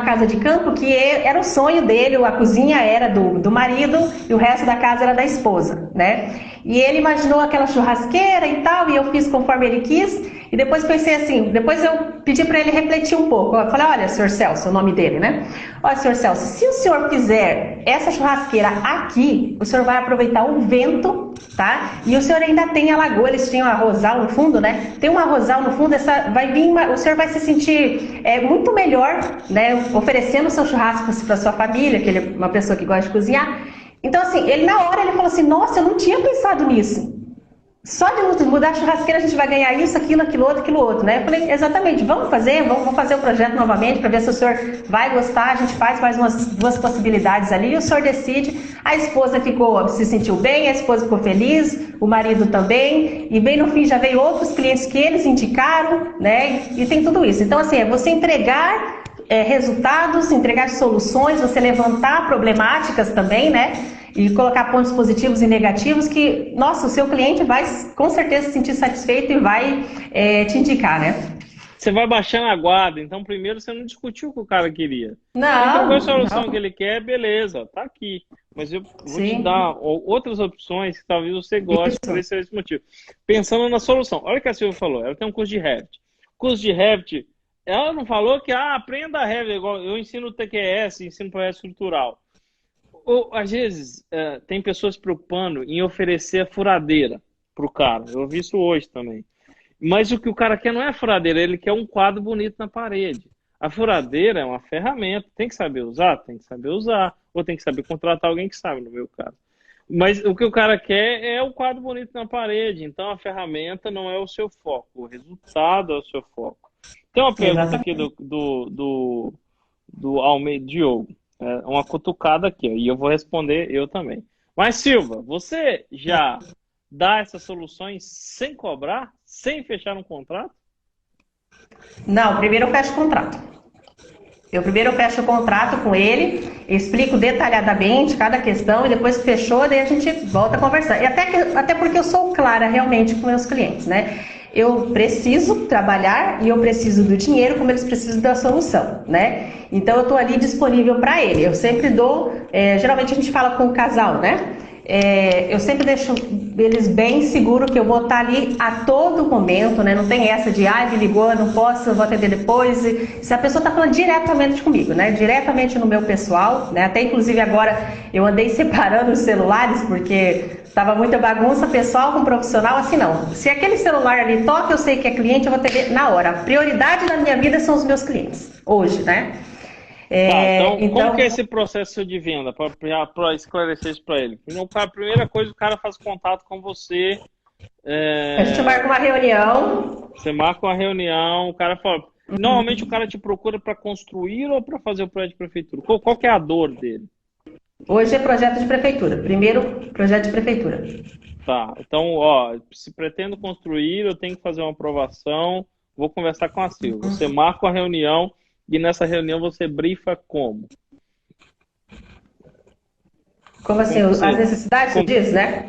casa de campo que era o sonho dele, a cozinha era do marido e o resto da casa era da esposa, né? E ele imaginou aquela churrasqueira e tal, e eu fiz conforme ele quis. E depois pensei assim, depois eu pedi para ele refletir um pouco. Eu falei, olha, senhor Celso, o nome dele, né? Olha, senhor Celso, se o senhor fizer essa churrasqueira aqui, o senhor vai aproveitar o vento, tá? E o senhor ainda tem a lagoa, eles tinham arrozal no fundo, né? Tem um arrozal no fundo, o senhor vai se sentir muito melhor, né? Oferecendo o seu churrasco para sua família, que ele é uma pessoa que gosta de cozinhar. Então, assim, na hora ele falou assim, nossa, eu não tinha pensado nisso. Só de mudar a churrasqueira a gente vai ganhar isso, aquilo outro, né? Eu falei, exatamente, vamos fazer o projeto novamente para ver se o senhor vai gostar, a gente faz mais umas 2 possibilidades ali e o senhor decide. A esposa se sentiu bem, a esposa ficou feliz, o marido também, e bem no fim já veio outros clientes que eles indicaram, né? E tem tudo isso. Então, assim, você entregar resultados, entregar soluções, você levantar problemáticas também, né? E colocar pontos positivos e negativos que, nossa, o seu cliente vai com certeza se sentir satisfeito e vai te indicar, né? Você vai baixando a guarda, então primeiro você não discutiu o que o cara queria. Não. Qual a solução que ele quer, beleza, tá aqui. Mas eu vou te dar outras opções que talvez você goste por esse motivo. Pensando na solução. Olha o que a Silvia falou, ela tem um curso de Revit. Curso de Revit, ela não falou que aprenda Revit, igual eu ensino TQS, ensino projeto estrutural. Ou, às vezes, tem pessoas se preocupando em oferecer a furadeira para o cara. Eu vi isso hoje também. Mas o que o cara quer não é a furadeira, ele quer um quadro bonito na parede. A furadeira é uma ferramenta, tem que saber usar? Tem que saber usar. Ou tem que saber contratar alguém que sabe, no meu caso. Mas o que o cara quer é o quadro bonito na parede. Então, a ferramenta não é o seu foco. O resultado é o seu foco. Tem uma pergunta aqui do Almeida Diogo. Uma cutucada aqui, ó, e eu vou responder eu também. Mas, Silva, você já dá essas soluções sem cobrar? Sem fechar um contrato? Não, primeiro eu fecho o contrato. Primeiro eu fecho o contrato com ele, explico detalhadamente cada questão e depois que fechou, daí a gente volta a conversar. E até porque eu sou clara realmente com meus clientes, né? Eu preciso trabalhar e eu preciso do dinheiro como eles precisam da solução, né? Então eu estou ali disponível para ele. Eu sempre dou, geralmente a gente fala com o casal, né? Eu sempre deixo eles bem seguros que eu vou estar ali a todo momento, né? Não tem essa de, me ligou, eu não posso, eu vou atender depois. Se a pessoa está falando diretamente comigo, né? Diretamente no meu pessoal, né? Até inclusive agora eu andei separando os celulares porque estava muita bagunça, pessoal com profissional, assim não. Se aquele celular ali toca, eu sei que é cliente, eu vou atender na hora. A prioridade da minha vida são os meus clientes, hoje, né? Então, como que é esse processo de venda? Para esclarecer isso para ele. A primeira coisa, o cara faz contato com você. A gente marca uma reunião. Você marca uma reunião, o cara fala. Normalmente o cara te procura para construir ou para fazer o projeto de prefeitura? Qual que é a dor dele? Hoje é projeto de prefeitura. Primeiro, projeto de prefeitura. Tá. Então, se pretendo construir, eu tenho que fazer uma aprovação. Vou conversar com a Silvia. Você marca uma reunião. E nessa reunião você brifa como? Como assim? As necessidades, você diz, né?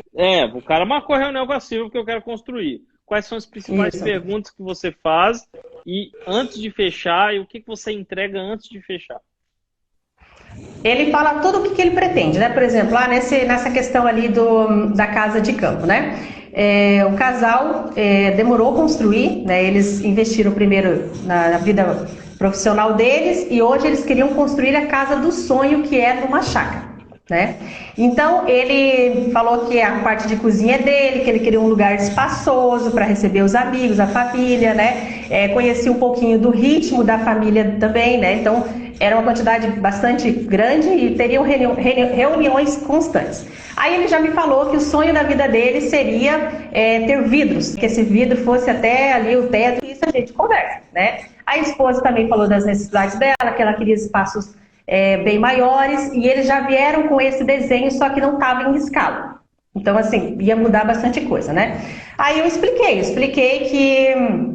O cara marcou a reunião com a Silvia porque eu quero construir. quais são as principais Isso. perguntas que você faz e antes de fechar, e o que você entrega antes de fechar. Ele fala tudo o que ele pretende, né? Por exemplo, lá nessa questão ali da casa de campo, né? O casal demorou a construir, né? Eles investiram primeiro na vida profissional deles e hoje eles queriam construir a casa do sonho, que é numa chácara, né? Então ele falou que a parte de cozinha é dele, que ele queria um lugar espaçoso para receber os amigos, a família, né? Conhecia um pouquinho do ritmo da família também, né? Então era uma quantidade bastante grande e teriam reuniões constantes. Aí ele já me falou que o sonho da vida dele seria ter vidros, que esse vidro fosse até ali o teto, e isso a gente conversa, né? A esposa também falou das necessidades dela, que ela queria espaços bem maiores, e eles já vieram com esse desenho, só que não estava em escala. Então, assim, ia mudar bastante coisa, né? Aí eu expliquei que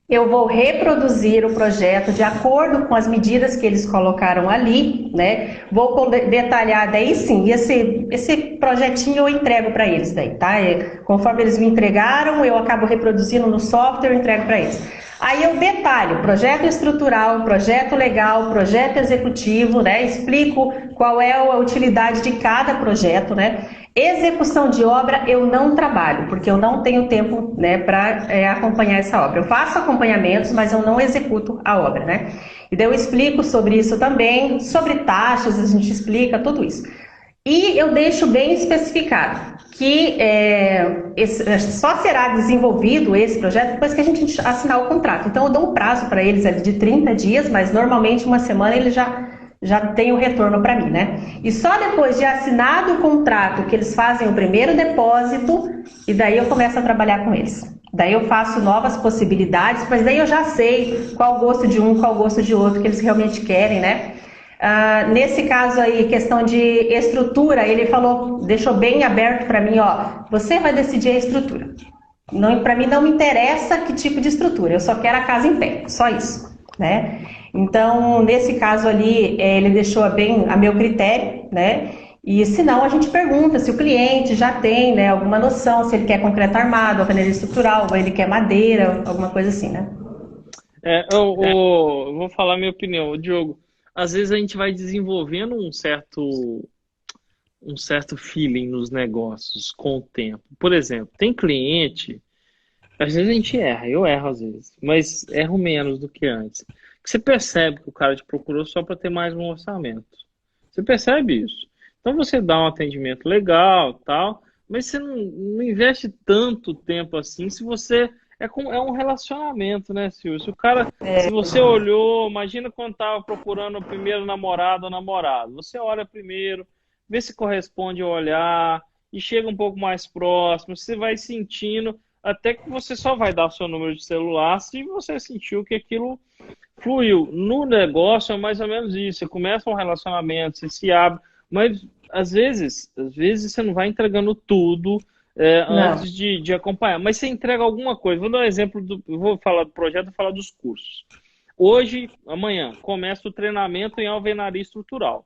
eu vou reproduzir o projeto de acordo com as medidas que eles colocaram ali, né? Vou detalhar daí sim, esse projetinho eu entrego para eles daí, tá? Conforme eles me entregaram, eu acabo reproduzindo no software e entrego para eles. Aí eu detalho projeto estrutural, projeto legal, projeto executivo, né? Explico qual é a utilidade de cada projeto, né? Execução de obra eu não trabalho, porque eu não tenho tempo, né, para acompanhar essa obra. Eu faço acompanhamentos, mas eu não executo a obra, né? E daí eu explico sobre isso também, sobre taxas, a gente explica tudo isso. E eu deixo bem especificado que só será desenvolvido esse projeto depois que a gente assinar o contrato. Então eu dou um prazo para eles de 30 dias, mas normalmente uma semana eles já tem o retorno para mim, né? E só depois de assinado o contrato que eles fazem o primeiro depósito e daí eu começo a trabalhar com eles. Daí eu faço novas possibilidades, mas daí eu já sei qual o gosto de um, qual o gosto de outro que eles realmente querem, né? Nesse caso aí, questão de estrutura, ele falou, deixou bem aberto para mim, ó, você vai decidir a estrutura. Para mim não me interessa que tipo de estrutura, eu só quero a casa em pé, só isso, né? Então, nesse caso ali, ele deixou bem a meu critério, né? E se não, a gente pergunta se o cliente já tem, né, alguma noção, se ele quer concreto armado, alvenaria estrutural, ou ele quer madeira, alguma coisa assim, né? Eu vou falar a minha opinião, Diogo. Às vezes a gente vai desenvolvendo um certo feeling nos negócios com o tempo. Por exemplo, tem cliente, às vezes a gente erra, eu erro às vezes, mas erro menos do que antes. Que você percebe que o cara te procurou só para ter mais um orçamento. Você percebe isso. Então você dá um atendimento legal, tal, mas você não investe tanto tempo assim se você... É um relacionamento, né, Silvio? Se você olhou, imagina quando estava procurando o primeiro namorado ou namorado. Você olha primeiro, vê se corresponde ao olhar e chega um pouco mais próximo. Você vai sentindo, até que você só vai dar o seu número de celular se você sentiu que aquilo fluiu. No negócio é mais ou menos isso. Você começa um relacionamento, você se abre, mas às vezes você não vai entregando tudo antes de acompanhar. Mas você entrega alguma coisa. Vou dar um exemplo, eu vou falar do projeto, vou falar dos cursos. Hoje, amanhã, começa o treinamento em alvenaria estrutural.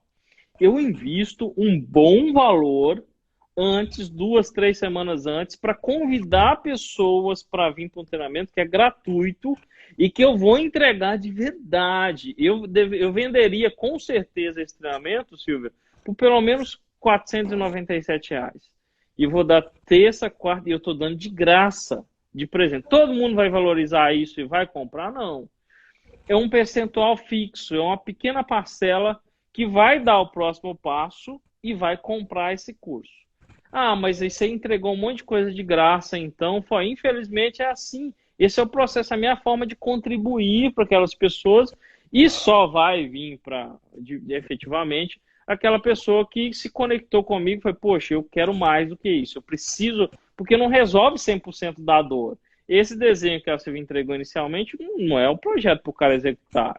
Eu invisto um bom valor antes, 2, 3 semanas antes, para convidar pessoas para vir para um treinamento que é gratuito e que eu vou entregar de verdade. Eu venderia com certeza esse treinamento, Silvia, por pelo menos R$ 497. E vou dar terça, quarta, e eu estou dando de graça, de presente. Todo mundo vai valorizar isso e vai comprar? Não. É um percentual fixo, é uma pequena parcela que vai dar o próximo passo e vai comprar esse curso. Ah, mas aí você entregou um monte de coisa de graça, então, infelizmente é assim. Esse é o processo, a minha forma de contribuir para aquelas pessoas e só vai vir efetivamente aquela pessoa que se conectou comigo e foi, poxa, eu quero mais do que isso, eu preciso, porque não resolve 100% da dor. Esse desenho que a Silvia entregou inicialmente não é um projeto para o cara executar,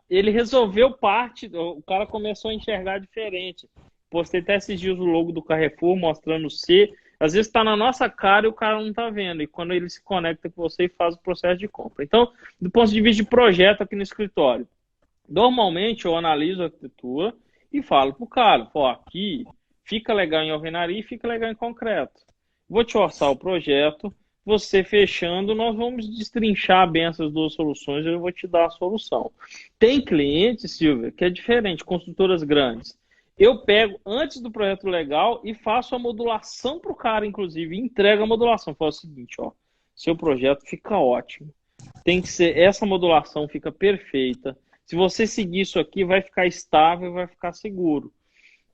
ele resolveu parte, o cara começou a enxergar diferente. Postei até esses dias o logo do Carrefour mostrando o C, às vezes está na nossa cara e o cara não está vendo, e quando ele se conecta com você e faz o processo de compra. Então, do ponto de vista de projeto aqui no escritório, normalmente eu analiso a arquitetura e falo pro cara, aqui fica legal em alvenaria e fica legal em concreto. vou te orçar o projeto, você fechando, nós vamos destrinchar bem essas duas soluções e eu vou te dar a solução. Tem cliente, Silvia, que é diferente, construtoras grandes. Eu pego antes do projeto legal e faço a modulação para o cara, inclusive, e entrego a modulação. Falo o seguinte, ó, seu projeto fica ótimo. Tem que ser, essa modulação fica perfeita. Se você seguir isso aqui, vai ficar estável, vai ficar seguro.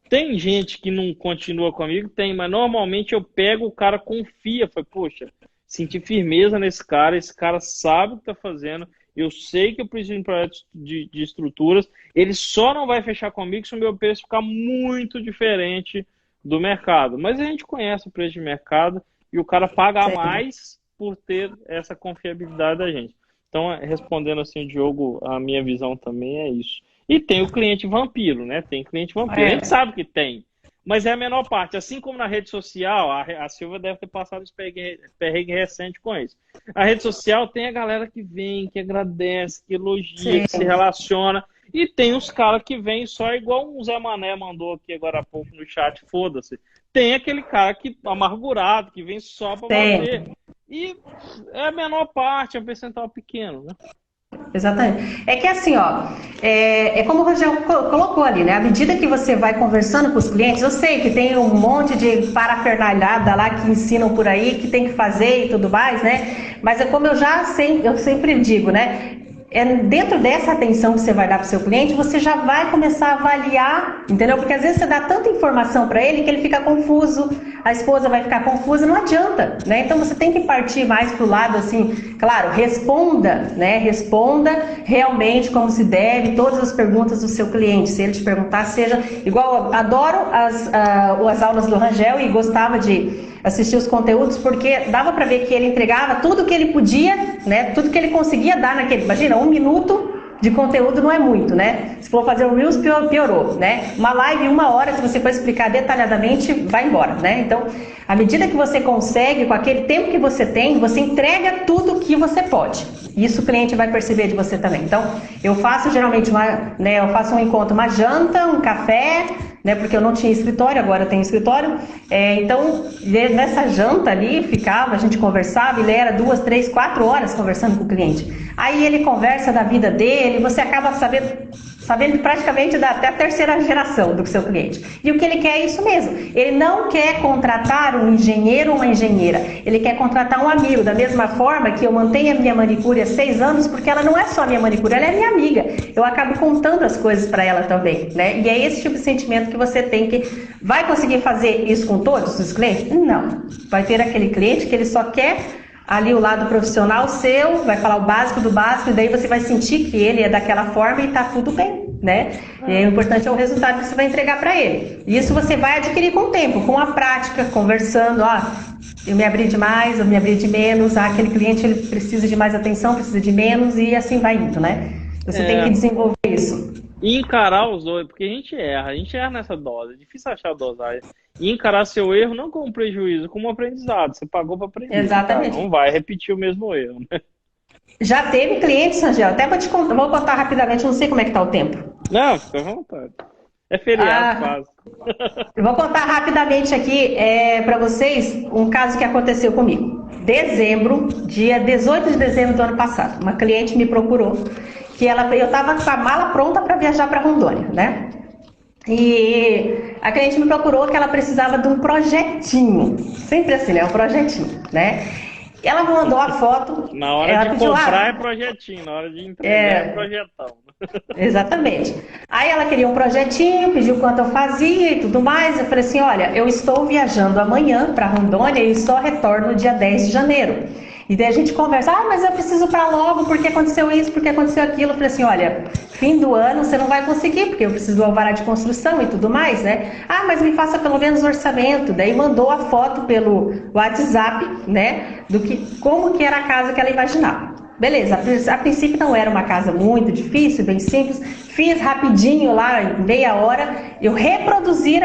Tem gente que não continua comigo? Tem, mas normalmente eu pego, o cara confia, fala, poxa, senti firmeza nesse cara, esse cara sabe o que está fazendo, eu sei que eu preciso de um projeto de estruturas, ele só não vai fechar comigo se o meu preço ficar muito diferente do mercado. Mas a gente conhece o preço de mercado e o cara paga mais por ter essa confiabilidade da gente. Então, respondendo assim, Diogo, a minha visão também é isso. E tem o cliente vampiro, né? Tem cliente vampiro. A gente sabe que tem, mas é a menor parte. Assim como na rede social, a Silvia deve ter passado esse perrengue recente com isso. A rede social tem a galera que vem, que agradece, que elogia, que se relaciona. E tem os caras que vêm só igual um Zé Mané mandou aqui agora há pouco no chat, foda-se. Tem aquele cara que amargurado, que vem só pra bater. E é a menor parte, é um percentual pequeno, né? Exatamente. É que assim, ó, é como o Rogério colocou ali, né? À medida que você vai conversando com os clientes, eu sei que tem um monte de parafernalhada lá que ensinam por aí, que tem que fazer e tudo mais, né? Mas é como eu sempre digo, né? Dentro dessa atenção que você vai dar para o seu cliente, você já vai começar a avaliar, entendeu? Porque às vezes você dá tanta informação para ele que ele fica confuso, a esposa vai ficar confusa, não adianta, né? Então você tem que partir mais para o lado assim, claro, responda, né? Responda realmente como se deve, todas as perguntas do seu cliente. Se ele te perguntar, seja igual, adoro as aulas do Rangel e gostava de assistir os conteúdos, porque dava para ver que ele entregava tudo que ele podia, né? Tudo que ele conseguia dar naquele. Imagina, 1 minuto de conteúdo não é muito, né? Se for fazer um Reels, piorou, né? Uma live, 1 hora, se você for explicar detalhadamente, vai embora, né? Então, à medida que você consegue, com aquele tempo que você tem, você entrega tudo que você pode. Isso o cliente vai perceber de você também. Então, eu faço geralmente eu faço um encontro, uma janta, um café, né? Porque eu não tinha escritório, agora eu tenho escritório. Então, nessa janta ali, a gente conversava, ele era 2, 3, 4 horas conversando com o cliente. Aí ele conversa da vida dele, você acaba sabendo praticamente até a 3ª geração do seu cliente. E o que ele quer é isso mesmo. Ele não quer contratar um engenheiro ou uma engenheira. Ele quer contratar um amigo. Da mesma forma que eu mantenho a minha manicure há 6 anos, porque ela não é só minha manicure, ela é minha amiga. Eu acabo contando as coisas para ela também, né? E é esse tipo de sentimento que você tem que... Vai conseguir fazer isso com todos os clientes? Não. Vai ter aquele cliente que ele só quer ali o lado profissional seu, vai falar o básico do básico, e daí você vai sentir que ele é daquela forma e tá tudo bem, né? E aí, o importante é o resultado que você vai entregar para ele. E isso você vai adquirir com o tempo, com a prática, conversando, eu me abri demais, eu me abri de menos, aquele cliente ele precisa de mais atenção, precisa de menos, e assim vai indo, né? Você tem que desenvolver isso. E encarar os dois, porque a gente erra nessa dose, é difícil achar a dosagem. E encarar seu erro não como prejuízo, como aprendizado. Você pagou para aprender. Exatamente. Cara. Não vai repetir o mesmo erro, né? Já teve clientes, Angel, até vou contar rapidamente, não sei como é que tá o tempo. Não, fica à vontade. É feriado quase. Eu vou contar rapidamente aqui para vocês um caso que aconteceu comigo. Dia 18 de dezembro do ano passado, uma cliente me procurou, que eu estava com a mala pronta para viajar para Rondônia, né? E a cliente me procurou que ela precisava de um projetinho. Sempre assim, né? Um projetinho, né? Ela me mandou a foto. Na hora de comprar é projetinho, na hora de entregar é projetão. Exatamente. Aí ela queria um projetinho, pediu quanto eu fazia e tudo mais. Eu falei assim, olha, eu estou viajando amanhã para Rondônia e só retorno dia 10 de janeiro. E daí a gente conversa, mas eu preciso para logo, porque aconteceu isso, porque aconteceu aquilo. Eu falei assim, olha, fim do ano você não vai conseguir, porque eu preciso do alvará de construção e tudo mais, né? Mas me faça pelo menos o orçamento. Daí mandou a foto pelo WhatsApp, né, como que era a casa que ela imaginava. Beleza, a princípio não era uma casa muito difícil, bem simples. Fiz rapidinho lá, em meia hora, eu reproduzi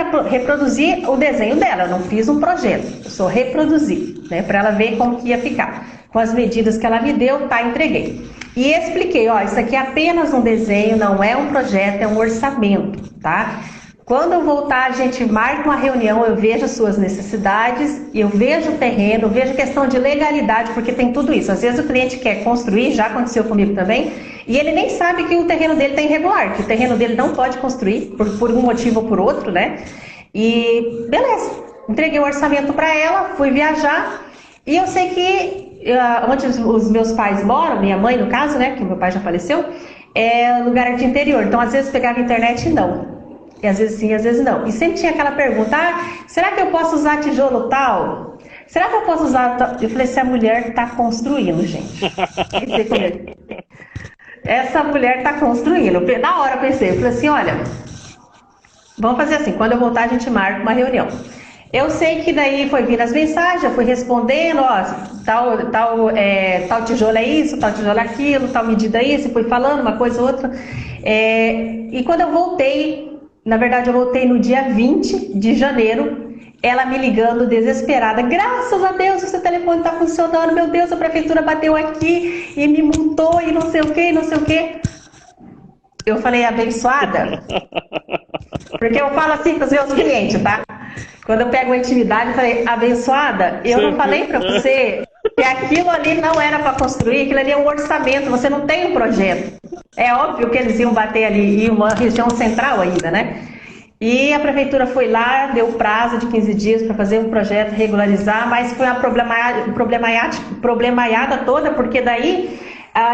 o desenho dela. Eu não fiz um projeto, eu só reproduzi, né, para ela ver como que ia ficar. Com as medidas que ela me deu, entreguei. E expliquei, isso aqui é apenas um desenho, não é um projeto, é um orçamento, tá? Quando eu voltar, a gente marca uma reunião, eu vejo as suas necessidades, eu vejo o terreno, eu vejo a questão de legalidade, porque tem tudo isso. Às vezes o cliente quer construir, já aconteceu comigo também, e ele nem sabe que o terreno dele está irregular, que o terreno dele não pode construir, por um motivo ou por outro, né? E beleza, entreguei o orçamento para ela, fui viajar, e eu sei que onde os meus pais moram, minha mãe no caso, né, que meu pai já faleceu, é lugar de interior, então às vezes pegava internet e não. E às vezes sim, às vezes não. E sempre tinha aquela pergunta, será que eu posso usar tijolo tal? Será que eu posso usar tal? Eu falei, essa mulher está construindo, gente. Pensei comigo. Essa mulher está construindo. Na hora eu pensei, eu falei assim, olha, vamos fazer assim, quando eu voltar a gente marca uma reunião. Eu sei que daí foi vir as mensagens, eu fui respondendo, ó, tal tijolo é isso, tal tijolo é aquilo, tal medida é isso, fui falando uma coisa ou outra. E quando eu voltei, na verdade, eu voltei no dia 20 de janeiro, ela me ligando desesperada. Graças a Deus, o seu telefone está funcionando. Meu Deus, a prefeitura bateu aqui e me multou e não sei o que, não sei o que. Eu falei, abençoada? Porque eu falo assim para os meus clientes, tá? Quando eu pego uma intimidade, eu falei, abençoada, eu não falei para você que aquilo ali não era para construir, aquilo ali é um orçamento, você não tem um projeto. É óbvio que eles iam bater ali em uma região central ainda, né? E a prefeitura foi lá, deu prazo de 15 dias para fazer um projeto, regularizar, mas foi uma problemaiada toda, porque daí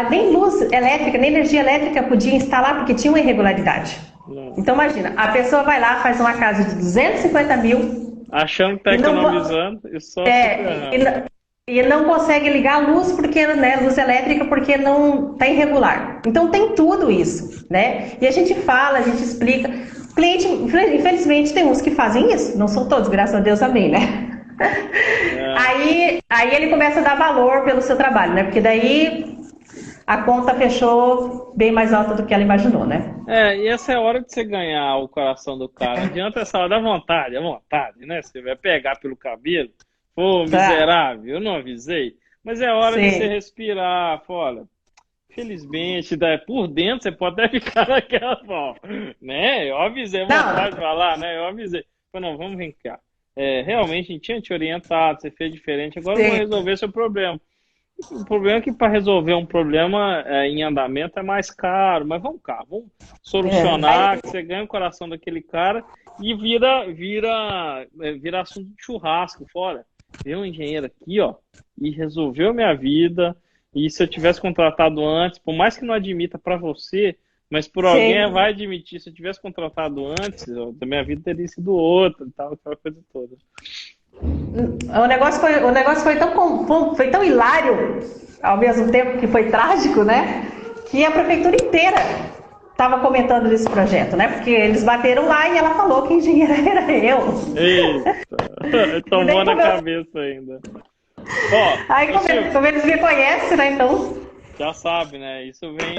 nem luz elétrica, nem energia elétrica podia instalar, porque tinha uma irregularidade. Então imagina, a pessoa vai lá, faz uma casa de 250 mil... Achando que está economizando e só... E não consegue ligar a luz, porque, né, luz elétrica, porque não está irregular. Então tem tudo isso, né? E a gente fala, a gente explica. O cliente, infelizmente, tem uns que fazem isso, não são todos, graças a Deus, amém, né? Aí ele começa a dar valor pelo seu trabalho, né? Porque daí a conta fechou bem mais alta do que ela imaginou, né? E essa é a hora de você ganhar o coração do cara. Não adianta essa hora da vontade, né? Você vai pegar pelo cabelo. Pô, miserável, eu não avisei. Mas é hora de você respirar. Olha, felizmente, por dentro você pode até ficar naquela forma, né? Eu avisei, vontade de falar, né? Eu avisei. Falei, não, vamos vir cá. Realmente, a gente tinha te orientado, você fez diferente, agora eu vou resolver seu problema. O problema é que para resolver um problema em andamento é mais caro, mas vamos cá, vamos solucionar, que você ganha o coração daquele cara e vira assunto de churrasco, fora. Veio um engenheiro aqui, ó, e resolveu minha vida, e se eu tivesse contratado antes, por mais que não admita para você, mas por alguém vai admitir, se eu tivesse contratado antes, a minha vida teria sido outra, e tal, aquela coisa toda. O negócio foi tão hilário, ao mesmo tempo que foi trágico, né? Que a prefeitura inteira estava comentando desse projeto, né? Porque eles bateram lá e ela falou que engenheira era eu. Eita, tomou na cabeça ainda. Aí como eles me conhecem, né? Então... Já sabe, né? Isso vem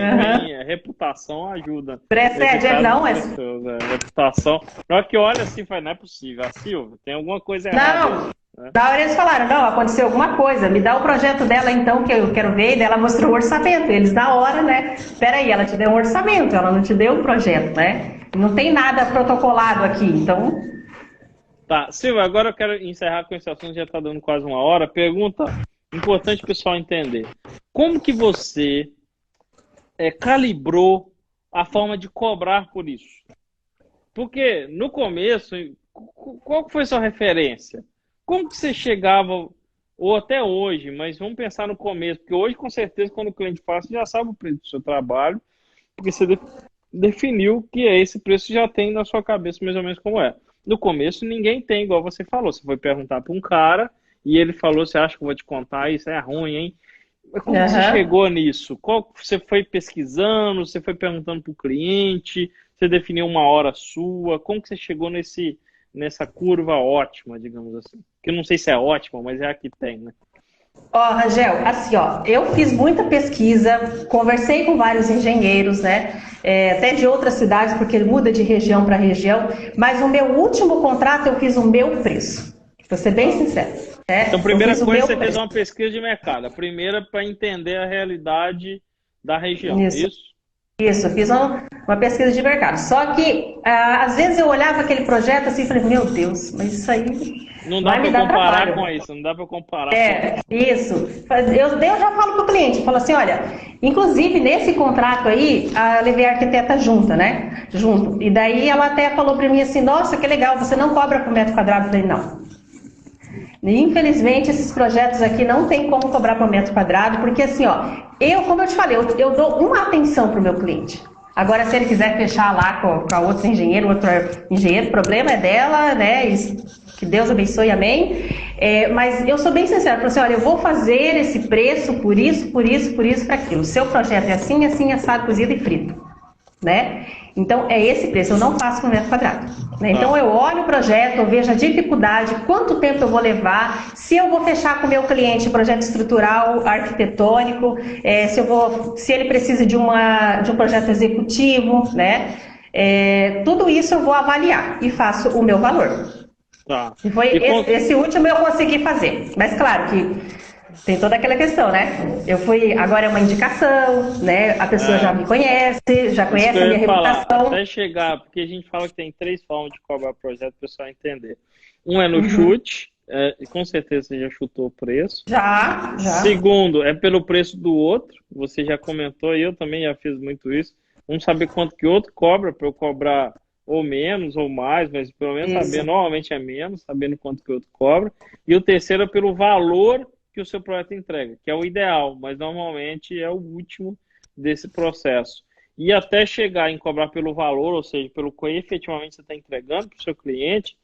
reputação ajuda. Precede, não, reputação. Na hora que olha assim, fala, não é possível. A Silvia, tem alguma coisa errada. Não, na hora eles falaram, não, aconteceu alguma coisa, me dá o projeto dela então, que eu quero ver, e ela mostrou o orçamento. Eles na hora, né? Peraí, ela te deu um orçamento, ela não te deu um projeto, né? Não tem nada protocolado aqui, então... Tá, Silvia, agora eu quero encerrar com esse assunto, já está dando quase uma hora. Pergunta importante o pessoal entender. Como que você calibrou a forma de cobrar por isso? Porque no começo, qual foi a sua referência? Como que você chegava, ou até hoje, mas vamos pensar no começo, porque hoje com certeza quando o cliente fala, você já sabe o preço do seu trabalho, porque você definiu que esse preço já tem na sua cabeça mais ou menos como é. No começo ninguém tem, igual você falou, você foi perguntar para um cara e ele falou, você acha que eu vou te contar, isso é ruim, hein? Mas como você chegou nisso? Você foi pesquisando, você foi perguntando para o cliente, você definiu uma hora sua, como que você chegou nessa curva ótima, digamos assim? Que eu não sei se é ótima, mas é a que tem, né? Rangel, assim, eu fiz muita pesquisa, conversei com vários engenheiros, né? Até de outras cidades, porque ele muda de região para região, mas o meu último contrato eu fiz o meu preço, vou ser bem sincero. Então, primeira coisa, você fez uma pesquisa de mercado. A primeira para entender a realidade da região, isso? Isso, eu fiz uma pesquisa de mercado. Só que, às vezes eu olhava aquele projeto assim e falei, meu Deus, mas isso aí Não dá vai para me dar comparar trabalho. com isso, não dá para comparar com isso. Isso. Eu já falo para o cliente, falo assim, olha, inclusive nesse contrato aí, levei a arquiteta junta, né? Junto. E daí ela até falou para mim assim, nossa, que legal, você não cobra por metro quadrado? Eu falei, não. Infelizmente, esses projetos aqui não tem como cobrar por metro quadrado, porque assim, ó, como eu te falei, eu dou uma atenção para o meu cliente. Agora, se ele quiser fechar lá com a outro engenheiro, o problema é dela, né? Que Deus abençoe, amém. Mas eu sou bem sincera, falo assim, olha, eu vou fazer esse preço por isso, por isso, por isso, para aquilo. O seu projeto é assim, assim, assado, cozido e frito. Né? Então, é esse preço, eu não faço por metro quadrado. Né? Então, eu olho o projeto, eu vejo a dificuldade, quanto tempo eu vou levar, se eu vou fechar com o meu cliente projeto estrutural, arquitetônico, se ele precisa de um projeto executivo, né? Tudo isso eu vou avaliar e faço o meu valor. Tá. E foi esse último eu consegui fazer. Mas, claro que tem toda aquela questão, né? Agora é uma indicação, né? A pessoa já me conhece, já conhece a minha reputação. Até chegar, porque a gente fala que tem 3 formas de cobrar projeto para o pessoal entender. Um é no chute, e com certeza você já chutou o preço. Já. Segundo, é pelo preço do outro, você já comentou, e eu também já fiz muito isso. Vamos saber quanto que o outro cobra, para eu cobrar ou menos ou mais, mas pelo menos saber, normalmente é menos, sabendo quanto que o outro cobra. E o terceiro é pelo valor que o seu projeto entrega, que é o ideal, mas normalmente é o último desse processo. E até chegar em cobrar pelo valor, ou seja, pelo que efetivamente você está entregando para o seu cliente,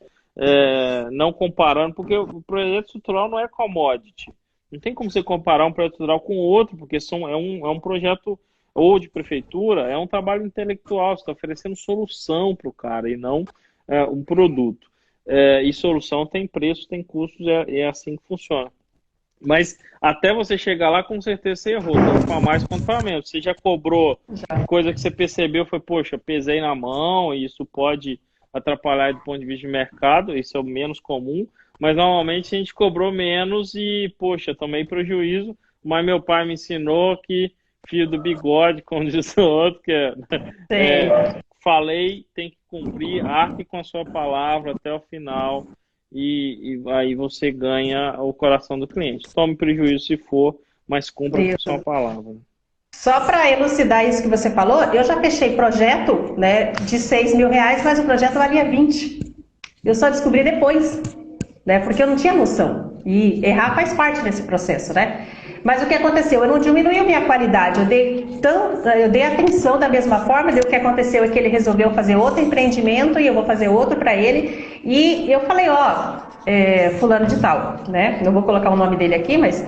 não comparando, porque o projeto estrutural não é commodity. Não tem como você comparar um projeto estrutural com outro, porque é um projeto ou de prefeitura, é um trabalho intelectual, você está oferecendo solução para o cara e não um produto. E solução tem preço, tem custos, é assim que funciona. Mas até você chegar lá, com certeza você errou, tanto para mais quanto para menos. Você já cobrou coisa que você percebeu, foi, poxa, pesei na mão, e isso pode atrapalhar do ponto de vista de mercado, isso é o menos comum, mas normalmente a gente cobrou menos e, poxa, tomei prejuízo, mas meu pai me ensinou que fio do bigode, como diz o outro, que falei, tem que cumprir, arque com a sua palavra até o final, e aí você ganha o coração do cliente. Tome prejuízo se for, mas cumpra com a sua palavra. Só para elucidar isso que você falou, eu já fechei projeto, né, de R$6.000, mas o projeto valia 20. Eu só descobri depois, né, porque eu não tinha noção. E errar faz parte desse processo, né? Mas o que aconteceu? Eu não diminuí a minha qualidade, eu dei atenção da mesma forma, o que aconteceu é que ele resolveu fazer outro empreendimento e eu vou fazer outro para ele. E eu falei, fulano de tal, né? Não vou colocar o nome dele aqui, mas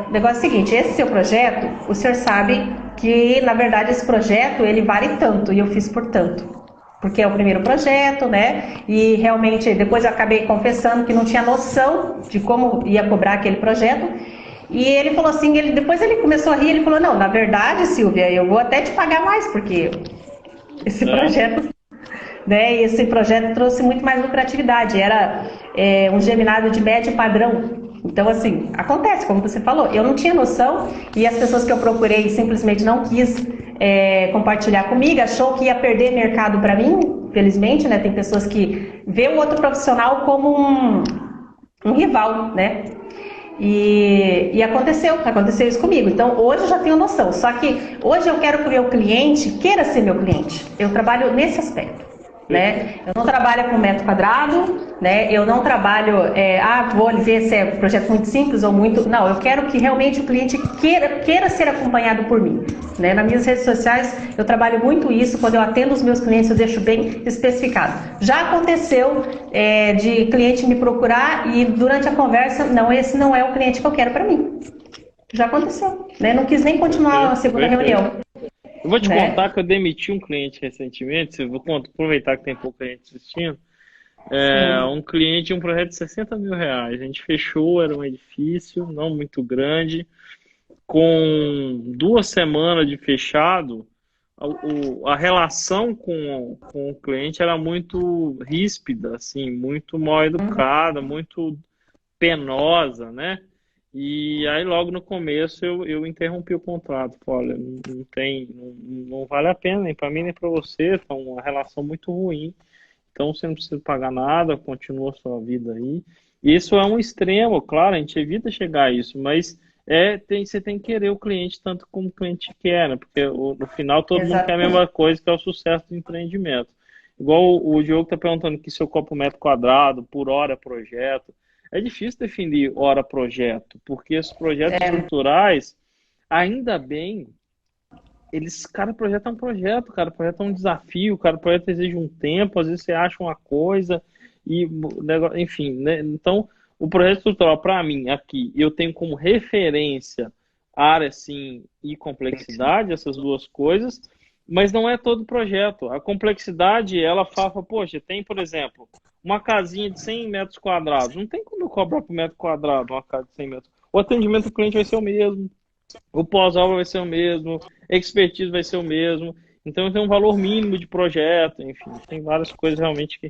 o negócio é o seguinte, esse seu projeto, o senhor sabe que, na verdade, esse projeto, ele vale tanto e eu fiz por tanto. Porque é o primeiro projeto, né? E realmente, depois eu acabei confessando que não tinha noção de como ia cobrar aquele projeto. E ele falou assim, depois ele começou a rir, ele falou, não, na verdade, Silvia, eu vou até te pagar mais, porque esse projeto trouxe muito mais lucratividade, era um geminado de médio padrão. Então, assim, acontece, como você falou, eu não tinha noção e as pessoas que eu procurei simplesmente não quis compartilhar comigo, achou que ia perder mercado para mim, felizmente, né? Tem pessoas que vê o outro profissional como um rival, né? E aconteceu isso comigo. Então, hoje eu já tenho noção. Só que hoje eu quero que o meu cliente queira ser meu cliente. Eu trabalho nesse aspecto, né? Eu não trabalho com metro quadrado, né? Eu não trabalho, vou ver se é um projeto muito simples ou muito... Não, eu quero que realmente o cliente queira ser acompanhado por mim, né? Nas minhas redes sociais, eu trabalho muito isso. Quando eu atendo os meus clientes, eu deixo bem especificado. Já aconteceu de cliente me procurar e durante a conversa, não, esse não é o cliente que eu quero para mim. Já aconteceu, né? Não quis nem continuar a segunda reunião. Eu vou te contar que eu demiti um cliente recentemente, vou aproveitar que tem pouca gente assistindo. Um cliente, um projeto de R$60.000. A gente fechou, era um edifício não muito grande, com 2 semanas de fechado, a relação com o cliente era muito ríspida, assim, muito mal educada, muito penosa, né? E aí logo no começo eu interrompi o contrato. Falei, olha, não tem, não vale a pena, nem para mim nem para você, tá uma relação muito ruim. Então você não precisa pagar nada, continua a sua vida aí. Isso é um extremo, claro, a gente evita chegar a isso, mas você tem que querer o cliente tanto como o cliente quer, né? Porque no final todo mundo quer a Exatamente. mesma coisa, que é o sucesso do empreendimento. Igual o Diogo está perguntando que se eu cobro metro quadrado, por hora projeto. É difícil definir hora projeto, porque esses projetos É, estruturais, ainda bem, cada projeto é um projeto, cada projeto é um desafio, cada projeto exige um tempo, às vezes você acha uma coisa e enfim, né? Então, o projeto estrutural para mim aqui, eu tenho como referência área sim e complexidade, essas duas coisas, mas não é todo projeto. A complexidade, ela fala, poxa, tem, por exemplo, uma casinha de 100 metros quadrados, não tem como eu cobrar por metro quadrado uma casa de 100 metros. O atendimento do cliente vai ser o mesmo, o pós-obra vai ser o mesmo, a expertise vai ser o mesmo. Então tem um valor mínimo de projeto, enfim, tem várias coisas realmente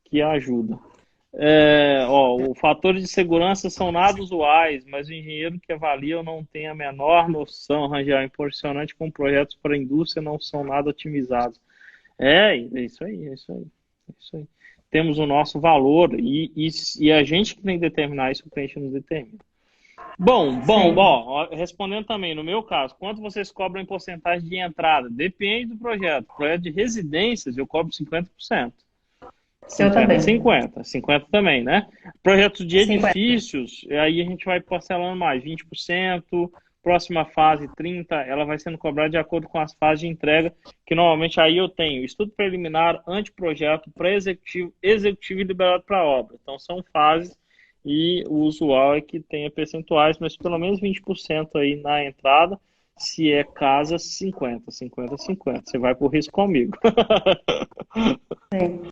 que ajudam. Os fatores de segurança são nada usuais, mas o engenheiro que avalia eu não tem a menor noção, Rangel, é impressionante como projetos para a indústria não são nada otimizados. É isso aí, é isso aí, é isso aí. Temos o nosso valor e a gente que tem que determinar isso, o cliente nos determina. sim. Respondendo também, no meu caso, quanto vocês cobram em porcentagem de entrada? Depende do projeto. Projeto de residências, eu cobro 50%. Eu 50, também. 50, 50 também, né? Projetos de 50. edifícios, aí a gente vai parcelando mais, 20%, próxima fase 30%, ela vai sendo cobrada de acordo com as fases de entrega, que normalmente aí eu tenho estudo preliminar, anteprojeto, pré-executivo, executivo e liberado para obra. Então são fases e o usual é que tenha percentuais, mas pelo menos 20% aí na entrada, se é casa, 50, 50, 50. Você vai por risco comigo. Sim.